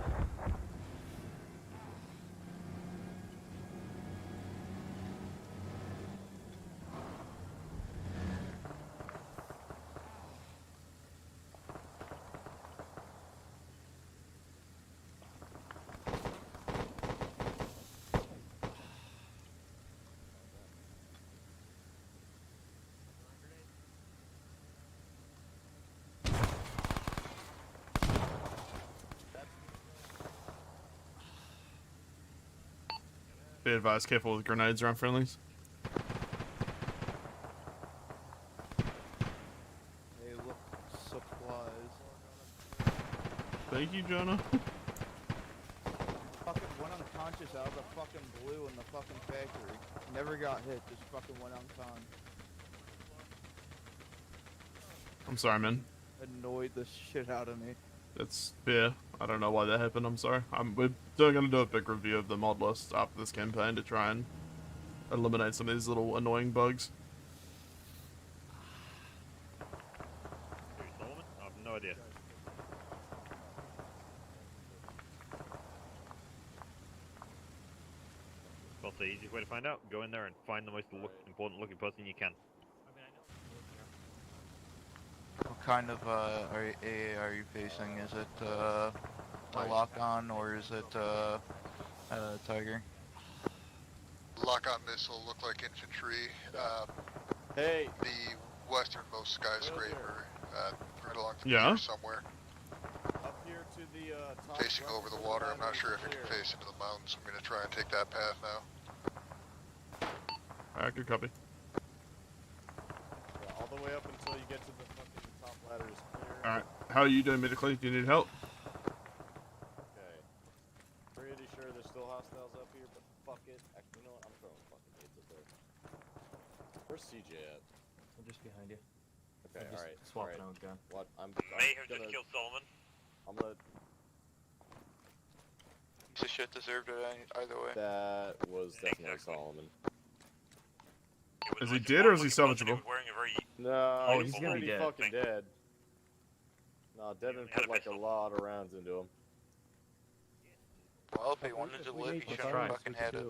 Be advised, careful with grenades around friendlies. Hey, look, supplies. Thank you, Jonah. Fucking went unconscious out of the fucking blue in the fucking factory. Never got hit, just fucking went unconscious. I'm sorry, man. Annoyed the shit out of me. It's fair. I don't know why that happened, I'm sorry. We're going to do a big review of the mod list after this campaign to try and eliminate some of these little annoying bugs. Solomon? I have no idea. Well, the easiest way to find out, go in there and find the most important looking person you can. What kind of AA are you facing? Is it a lock-on or is it a Tiger? Lock-on missile look like infantry. Hey! The westernmost skyscraper, right along the Yeah? pier somewhere. Up here to the top Facing left over of the water. I'm line not is sure if it clear. can face into the mountains. I'm gonna try and take that path now. Alright, good copy. Yeah, all the way up until you get to the fucking top ladder is clear. Alright, how are you doing medically? Do you need help? Okay. Pretty sure there's still hostiles up here, but fuck it. Actually, you know what? I'm throwing fucking nades up there. Where's CJ at? I'm just behind you. Okay, I'm just alright. swapping out gun. What? I'm May have gonna, just killed Solomon. I'm gonna... Piece of shit deserved it either way. That was definitely Solomon. Is he dead or is he salvageable? No, he's gonna be pretty dead. fucking dead. No, Devin put like a lot of rounds into him. Well, if he wanted to live, he should have fucking had it.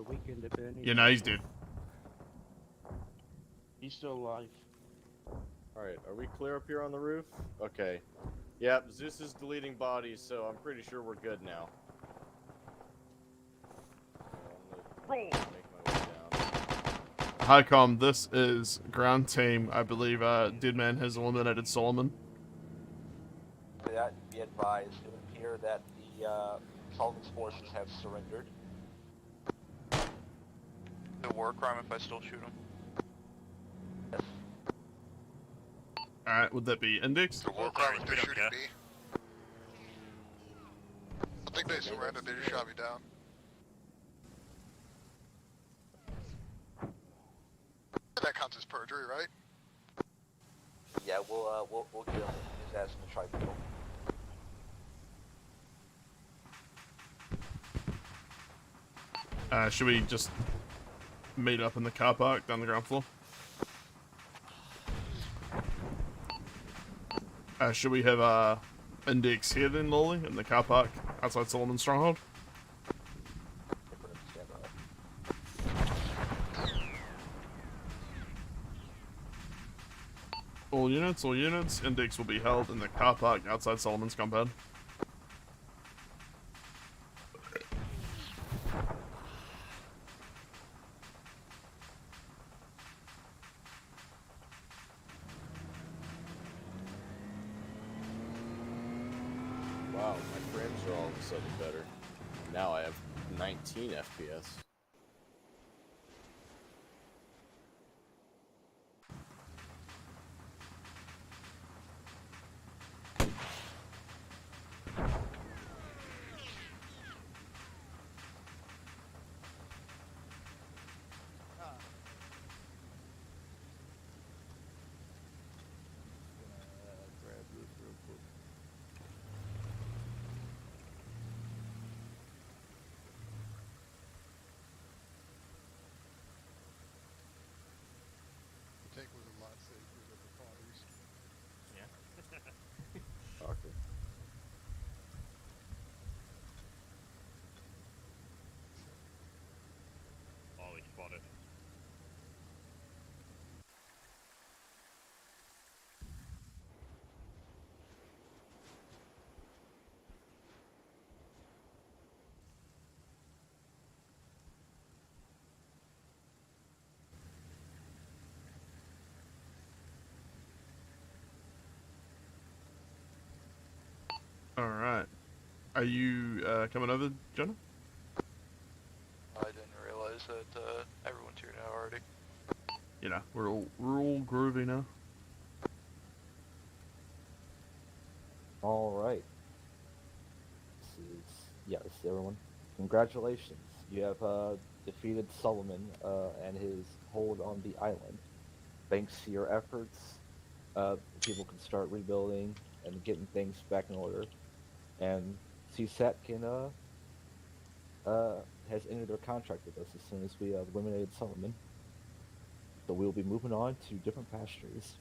Yeah, no, he's dead. He's still alive. Alright, are we clear up here on the roof? Okay. Yep, Zeus is deleting bodies, so I'm pretty sure we're good now. So I'm gonna make my way down. Hi, Com. This is ground team. I believe Deadman has eliminated Solomon. For that, be advised, it would appear that the Solomon's forces have surrendered. The war crime if I still shoot him. Yes. Alright, would that be indexed? The war crime if they're shooting me. I think they surrendered. They just shot me down. That counts as perjury, right? Yeah, we'll get him his ass in the tribunal. Should we just meet up in the car park down the ground floor? Should we have index here then, Lolly, in the car park outside Solomon's stronghold? All units. Index will be held in the car park outside Solomon's compound. Wow, my frames are all of a sudden better. Now I have 19 FPS. Grab this real quick. The tank was a lot safer than the fathers. Yeah. Okay. Ollie spotted. Alright. Are you coming over, Jonah? I didn't realize that everyone's here now already. You know, we're all groovy now. All right. This is everyone. Congratulations. You have defeated Solomon and his hold on the island. Thanks to your efforts, people can start rebuilding and getting things back in order. And CSAT can has entered their contract with us as soon as we eliminated Solomon. So we'll be moving on to different pastures.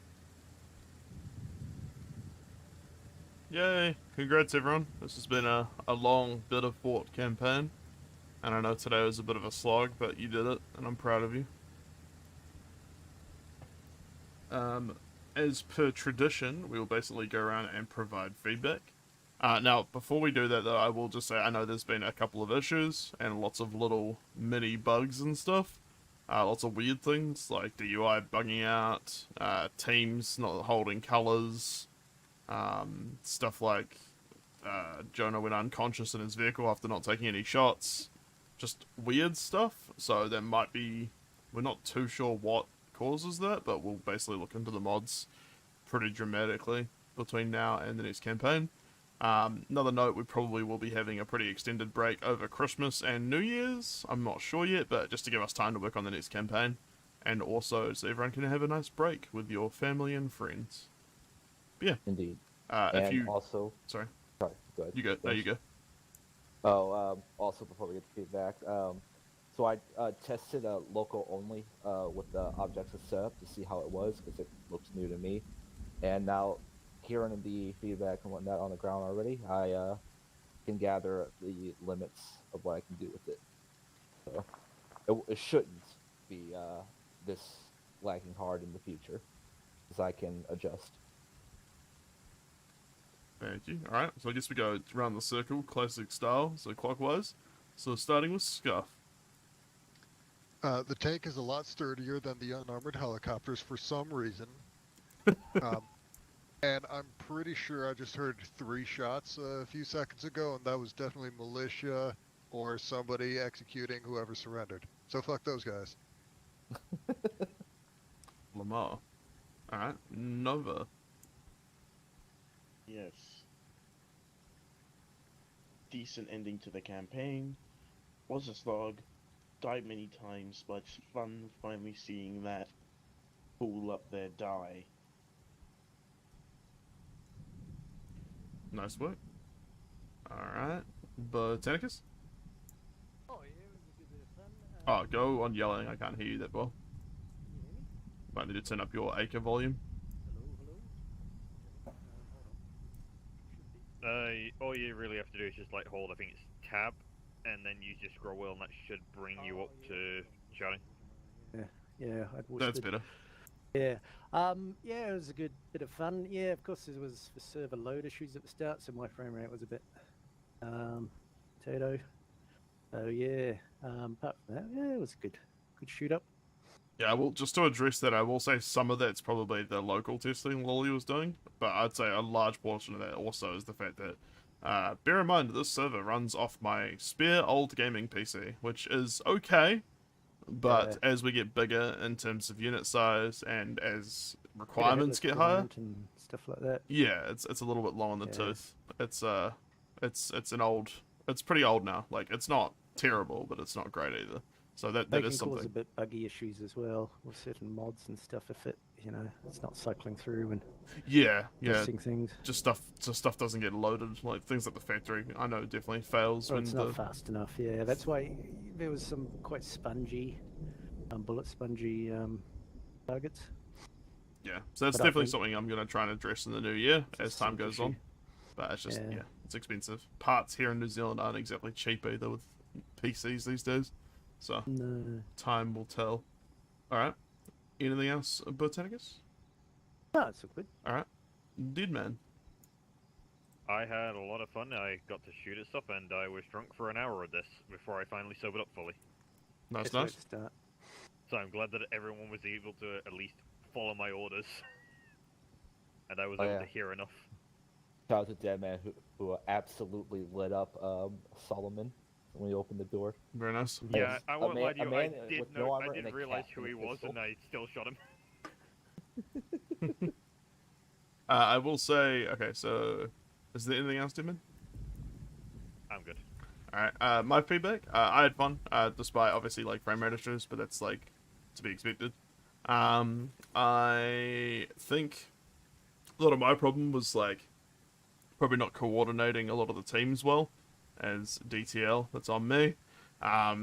Yay! Congrats everyone. This has been a long, bitter-fought campaign. And I know today was a bit of a slog, but you did it, and I'm proud of you. As per tradition, we will basically go around and provide feedback. Now, before we do that though, I will just say I know there's been a couple of issues, and lots of little mini bugs and stuff. Lots of weird things, like the UI bugging out, teams not holding colours, stuff like Jonah went unconscious in his vehicle after not taking any shots. Just weird stuff, so there might be... We're not too sure what causes that, but we'll basically look into the mods pretty dramatically between now and the next campaign. Another note, we probably will be having a pretty extended break over Christmas and New Year's. I'm not sure yet, but just to give us time to work on the next campaign. And also so everyone can have a nice break with your family and friends. But yeah. Indeed. If and you... also... Sorry, go ahead. You go. No, you go. Oh, also before we get to feedback, so I tested local only with the objects set up to see how it was, because it looks new to me. And now, hearing the feedback and whatnot on the ground already, I can gather the limits of what I can do with it. So it shouldn't be this lagging hard in the future, as I can adjust. Thank you. Alright, so I guess we go around the circle, classic style, so clockwise. So starting with Scuff. The tank is a lot sturdier than the unarmored helicopters for some reason. And I'm pretty sure I just heard 3 shots a few seconds ago, and that was definitely militia or somebody executing whoever surrendered. So fuck those guys. Lamar. Alright, Nova. Yes. Decent ending to the campaign. Was a slog. Died many times, but it's fun finally seeing that fool up there die. Nice work. Alright, Botanicus? Oh, yeah, it was a good bit of fun. Oh, go on yelling, I can't hear you that well. Might need to turn up your acre volume. All you really have to do is just like hold, I think it's tab, and then use your scroll wheel, and that should bring you up to shouting. Yeah, I'd watched That's the, better. Yeah. Yeah, it was a good bit of fun. Yeah, of course there was server load issues at the start, so my frame rate was a bit potato. So yeah, apart from that, yeah, it was a good shoot up. Yeah, well, just to address that, I will say some of that's probably the local testing Lolly was doing, but I'd say a large portion of that also is the fact that, bear in mind, this server runs off my spare old gaming PC, which is okay, but as we get bigger in terms of unit size and as requirements get higher, and stuff like that. yeah, it's a little bit long in the tooth. It's it's pretty old now. Like, it's not terrible, but it's not great either. So that They is can cause something. a bit buggy issues as well with certain mods and stuff if it, it's not cycling through and Yeah, testing things. Just stuff doesn't get loaded. Like things at the factory, I know definitely fails when It's not fast enough. Yeah, that's why there was some quite spongy, bullet spongy targets. Yeah, so that's But I definitely think- something I'm gonna try and address in the new year as time goes on. But it's just yeah, it's expensive. Parts here in New Zealand aren't exactly cheap either with PCs these days. So No. time will tell. All right. Anything else, Botanicus? No, it's all good. All right. Dead man. I had a lot of fun. I got to shoot at stuff, and I was drunk for an hour of this before I finally sobered up fully. Nice. So I'm glad that everyone was able to at least follow my orders, and I was able to hear enough. Shout out to Deadman who absolutely lit up Solomon when he opened the door. Very nice. Yeah, I won't lie to you. I armor didn't and a realize cat who he and a was, pistol. and I still shot him. I will say, okay, so is there anything else, Deadman? I'm good. Alright, my feedback, I had fun, despite obviously like frame rate issues, but that's like to be expected. I think a lot of my problem was like probably not coordinating a lot of the teams well as DTL. That's on me. I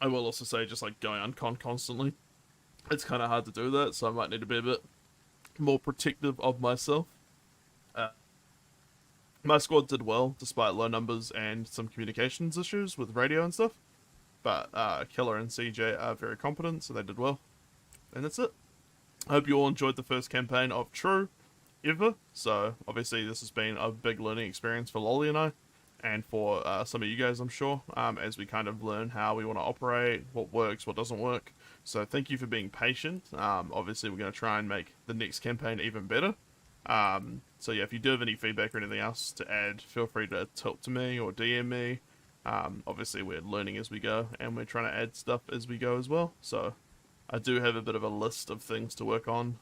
will also say just like going uncon constantly, it's kind of hard to do that, so I might need to be a bit more protective of myself. My squad did well, despite low numbers and some communications issues with radio and stuff. But Killer and CJ are very competent, so they did well. And that's it. I hope you all enjoyed the first campaign of True ever. So, obviously, this has been a big learning experience for Lolly and I. And for some of you guys, I'm sure, as we kind of learn how we want to operate, what works, what doesn't work. So, thank you for being patient. Obviously, we're going to try and make the next campaign even better. So yeah, if you do have any feedback or anything else to add, feel free to talk to me or DM me. Obviously we're learning as we go, and we're trying to add stuff as we go as well. So I do have a bit of a list of things to work on,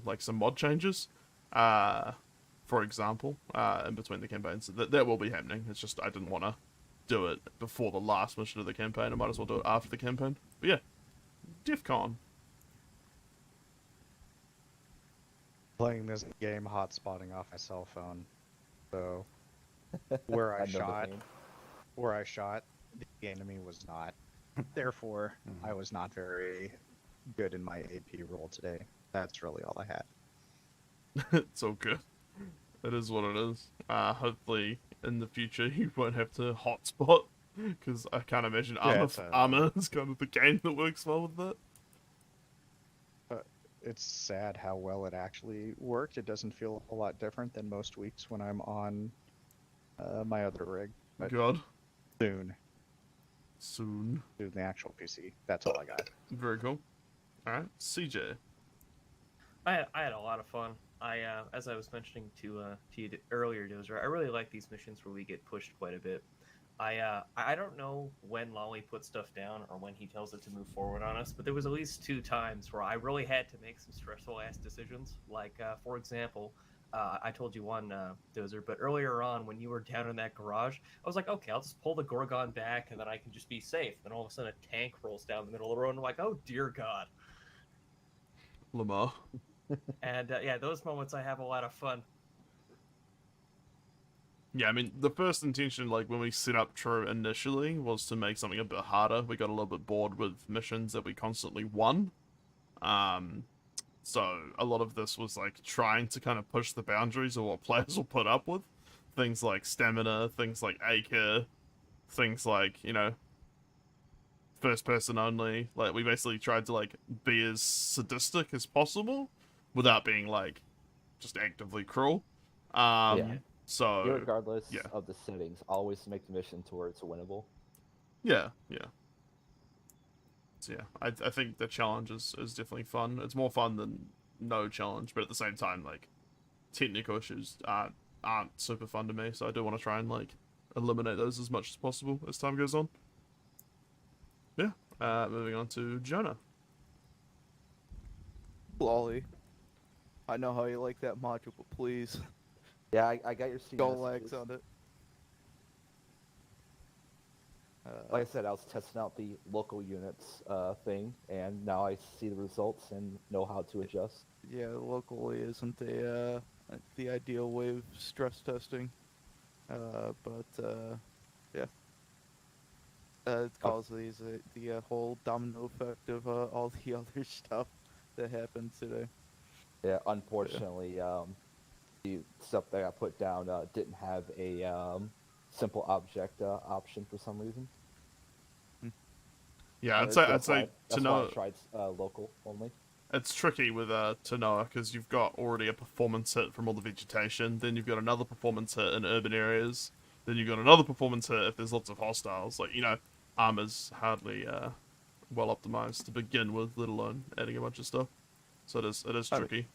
like some mod changes, for example, in between the campaigns. That will be happening. It's just I didn't want to do it before the last mission of the campaign. I might as well do it after the campaign. But yeah, DEF CON. Playing this game hotspotting off my cell phone, so where I shot, the enemy was not. Therefore, I was not very good in my AP role today. That's really all I had. It's all good. It is what it is. Hopefully, in the future, you won't have to hotspot, because I can't imagine Arma is kind of the game that works well with that. It's sad how well it actually worked. It doesn't feel a whole lot different than most weeks when I'm on my other rig. But God. Soon the actual PC. That's all I got. Very cool. Alright, CJ. I had a lot of fun. As I was mentioning to you earlier, Dozer, I really like these missions where we get pushed quite a bit. I don't know when Lolly puts stuff down or when he tells it to move forward on us, but there was at least 2 times where I really had to make some stressful ass decisions. Like, for example, I told you one, Dozer, but earlier on when you were down in that garage, I was like, okay, I'll just pull the Gorgon back and then I can just be safe. Then all of a sudden a tank rolls down the middle of the road and I'm like, oh dear God. Lamar. And yeah, those moments I have a lot of fun. Yeah, I mean, the first intention, like, when we set up True initially, was to make something a bit harder. We got a little bit bored with missions that we constantly won. So, a lot of this was, like, trying to kind of push the boundaries of what players will put up with. Things like stamina, things like acre, things like, you know, first person only. Like, we basically tried to, like, be as sadistic as possible without being, like, just actively cruel. Yeah. So, Irregardless yeah. of the settings, always make the mission to where it's winnable. Yeah, yeah. So, yeah, I think the challenge is definitely fun. It's more fun than no challenge, but at the same time, like, technical issues aren't super fun to me, so I do want to try and, like, eliminate those as much as possible as time goes on. Yeah, moving on to Jonah. Lolly. I know how you like that module, but please. Yeah, I got your Go legs on it. Like I said, I was testing out the local units thing, and now I see the results and know how to adjust. Yeah, locally isn't the ideal way of stress testing, but yeah, it causes the whole domino effect of all the other stuff that happened today. Yeah, unfortunately, the stuff that I put down didn't have a simple object option for some reason. Yeah, I'd say That's why Taniwha. I tried local only. It's tricky with Taniwha because you've got already a performance hit from all the vegetation, then you've got another performance hit in urban areas, then you've got another performance hit if there's lots of hostiles. Like, you know, Arma's hardly well optimized to begin with, let alone adding a bunch of stuff. So it is tricky.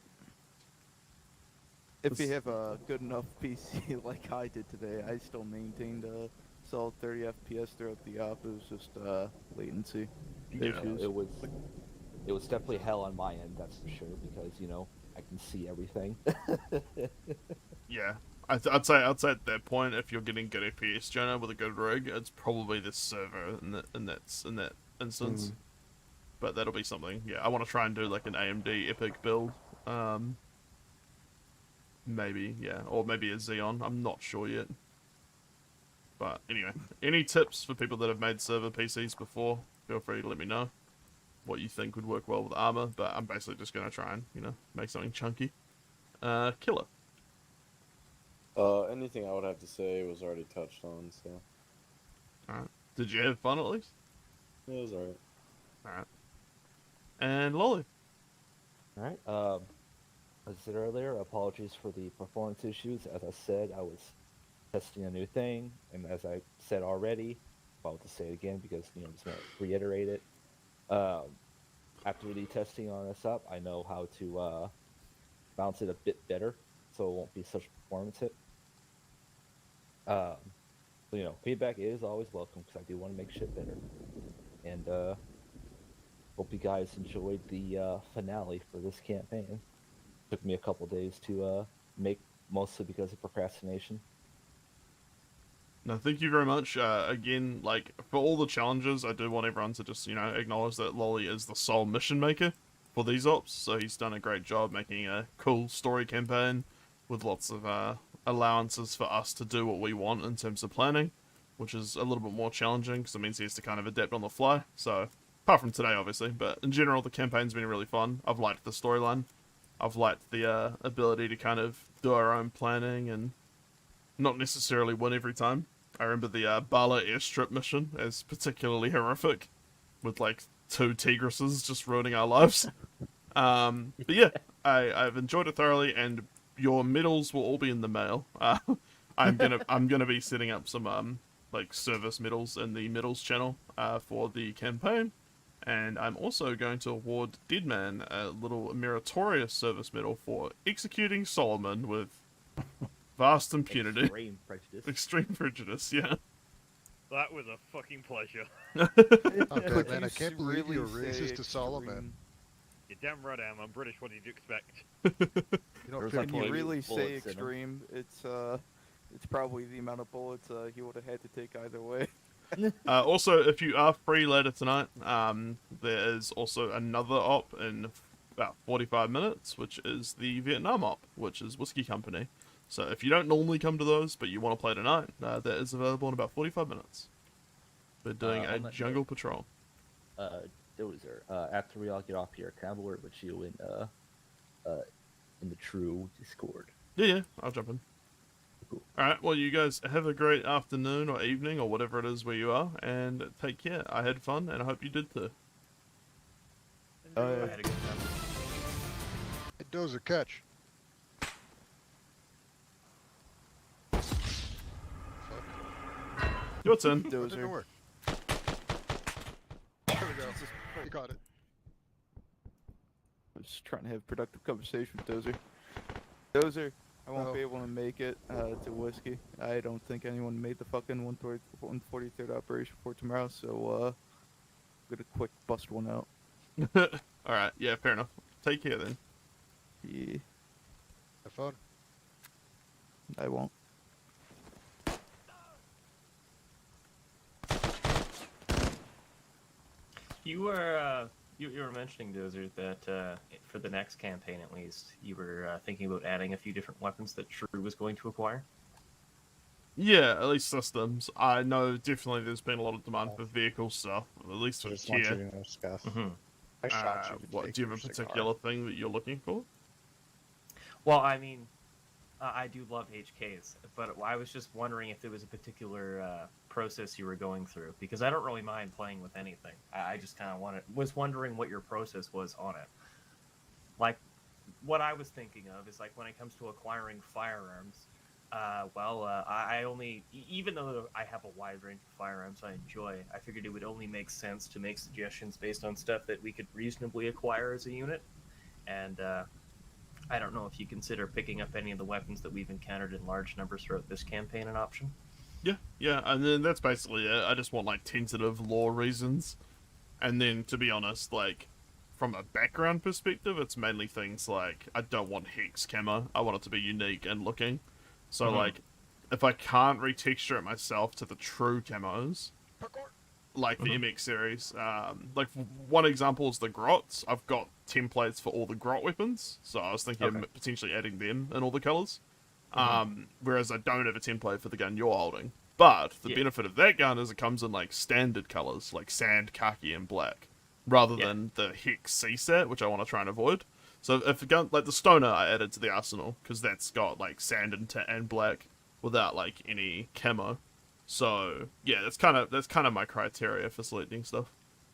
If you have a good enough PC like I did today, I still maintained a solid 30 FPS throughout the op. It was just latency issues. It was definitely hell on my end, that's for sure, because you know I can see everything. Yeah, I'd say at that point, if you're getting good FPS, Jonah, with a good rig, it's probably the server in that instance. But that'll be something. Yeah, I want to try and do like an AMD epic build. Maybe, yeah, or maybe a Xeon. I'm not sure yet. But anyway, any tips for people that have made server PCs before? Feel free to let me know what you think would work well with Arma. But I'm basically just gonna try and, you know, make something chunky. Killer. Anything I would have to say was already touched on. So. All right. Did you have fun at least? Yeah, it was alright. All right. And Lolly. All right. As I said earlier, apologies for the performance issues. As I said, I was testing a new thing, and as I said already, I'll just say it again because you know I'm just gonna reiterate it. After the testing on this up, I know how to bounce it a bit better, so it won't be such a performance hit. You know, feedback is always welcome because I do want to make shit better. And hope you guys enjoyed the finale for this campaign. Took me a couple days to make, mostly because of procrastination. No, thank you very much. Again, like, for all the challenges, I do want everyone to just, you know, acknowledge that Lolly is the sole mission maker for these ops, so he's done a great job making a cool story campaign with lots of allowances for us to do what we want in terms of planning, which is a little bit more challenging, because it means he has to kind of adapt on the fly, so, apart from today, obviously, but in general, the campaign's been really fun. I've liked the storyline. I've liked the ability to kind of do our own planning and not necessarily win every time. I remember the Bala airstrip mission as particularly horrific, with like 2 tigresses just ruining our lives. But yeah, I've enjoyed it thoroughly, and your medals will all be in the mail. I'm gonna be setting up some like service medals in the medals channel for the campaign. And I'm also going to award Deadman a little meritorious service medal for executing Solomon with vast impunity. Extreme prejudice. Extreme prejudice, yeah. That was a fucking pleasure. Okay, man, I can't believe you're racist to Solomon. You're damn right I am. I'm British, what did you expect? When you really say extreme, it's probably the amount of bullets he would have had to take either way. Also, if you are free later tonight, there is also another op in about 45 minutes, which is the Vietnam op, which is Whiskey Company. So if you don't normally come to those, but you want to play tonight, that is available in about 45 minutes. We're doing a jungle patrol. Dozer, after we all get off here, can I have a word with you in the true Discord? Yeah, I'll jump in. Alright, well, you guys have a great afternoon or evening or whatever it is where you are, and take care. I had fun, and I hope you did too. I had a good time. Hey, Dozer, catch. Your turn. That didn't work. There we go. You got it. I was just trying to have a productive conversation with Dozer. Dozer, I won't be able to make it to Whiskey. I don't think anyone made the fucking 143rd operation for tomorrow, so I'm gonna quick bust one out. Alright, yeah, fair enough. Take care then. Yeah. Have fun. I won't. You were you were mentioning, Dozer, that for the next campaign at least, you were thinking about adding a few different weapons that Shrew was going to acquire. Yeah, at least systems. I know definitely there's been a lot of demand for vehicle stuff, at least for Just want you here. to know, Scuff. Mhm. I shot you. to What, take do you have a your cigar. particular thing that you're looking for? Well, I mean, I do love HKs, but I was just wondering if there was a particular process you were going through, because I don't really mind playing with anything. I just kind of was wondering what your process was on it. Like, what I was thinking of is like when it comes to acquiring firearms. I only, even though I have a wide range of firearms I enjoy, I figured it would only make sense to make suggestions based on stuff that we could reasonably acquire as a unit. And I don't know if you consider picking up any of the weapons that we've encountered in large numbers throughout this campaign an option. Yeah, and then that's basically it. I just want, like, tentative lore reasons. And then, to be honest, like, from a background perspective, it's mainly things like, I don't want hex camo. I want it to be unique and looking. So, like, if I can't retexture it myself to the true camos, like the MX series, like, one example is the grots. I've got templates for all the grot weapons, so I was thinking of potentially adding them in all the colours. Whereas I don't have a template for the gun you're holding. But the benefit of that gun is it comes in, like, standard colours, like sand, khaki, and black, rather than the hex CSAT, which I want to try and avoid. So if a gun, like the Stoner, I added to the arsenal because that's got like sand and black without like any camo. So yeah, that's kind of my criteria for selecting stuff.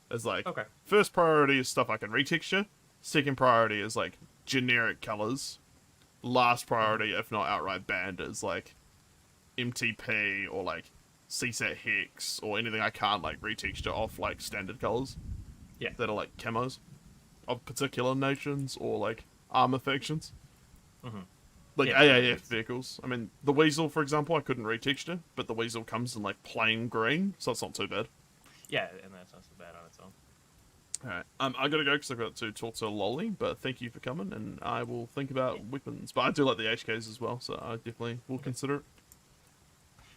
It's like first priority is stuff I can retexture. Second priority is like generic colors. Last priority, if not outright banned, is like MTP or like CSAT hex or anything I can't like retexture off like standard colors. Yeah, that are like camos of particular nations or like armor factions. Like AAF vehicles. I mean, the Weasel, for example, I couldn't retexture, but the Weasel comes in like plain green, so it's not too bad. Yeah, and that's not so bad on its own. Alright, I gotta go because I've got to talk to Lolly, but thank you for coming, and I will think about weapons. But I do like the HKs as well, so I definitely will consider it.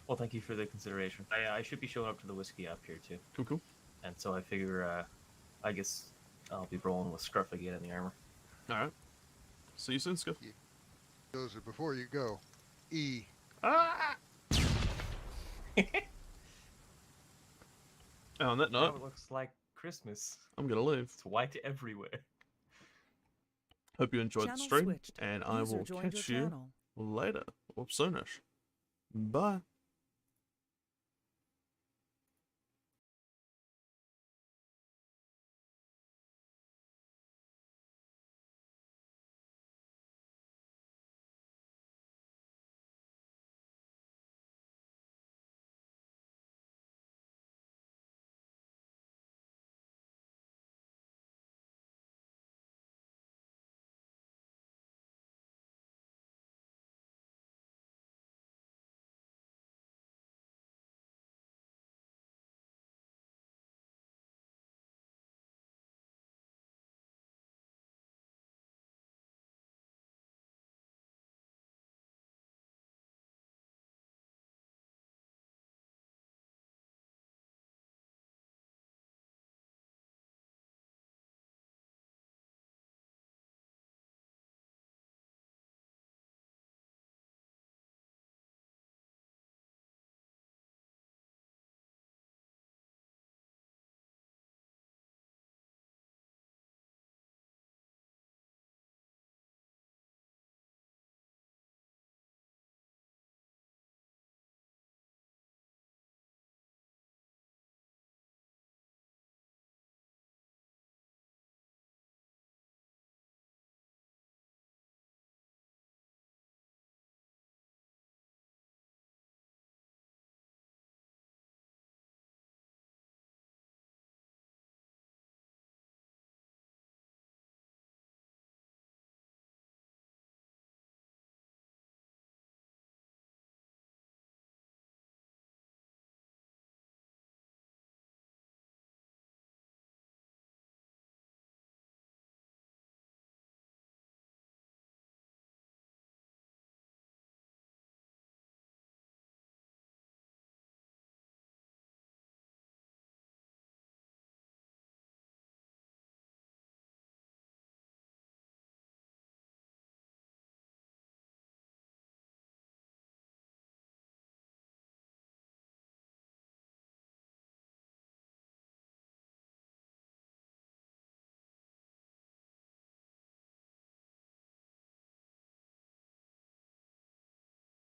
Well, thank you for the consideration. I should be showing up to the Whiskey up here too. Cool. And so I figure, I guess I'll be rolling with Scruff again in the armor. Alright. See you soon, Scruff. Dozer, before you go, E. Ah! On that note, it looks like Christmas. I'm gonna leave. It's white everywhere. Hope you enjoyed the Channel stream, switched. and I User will joined catch your you channel. later, or soonish. Bye.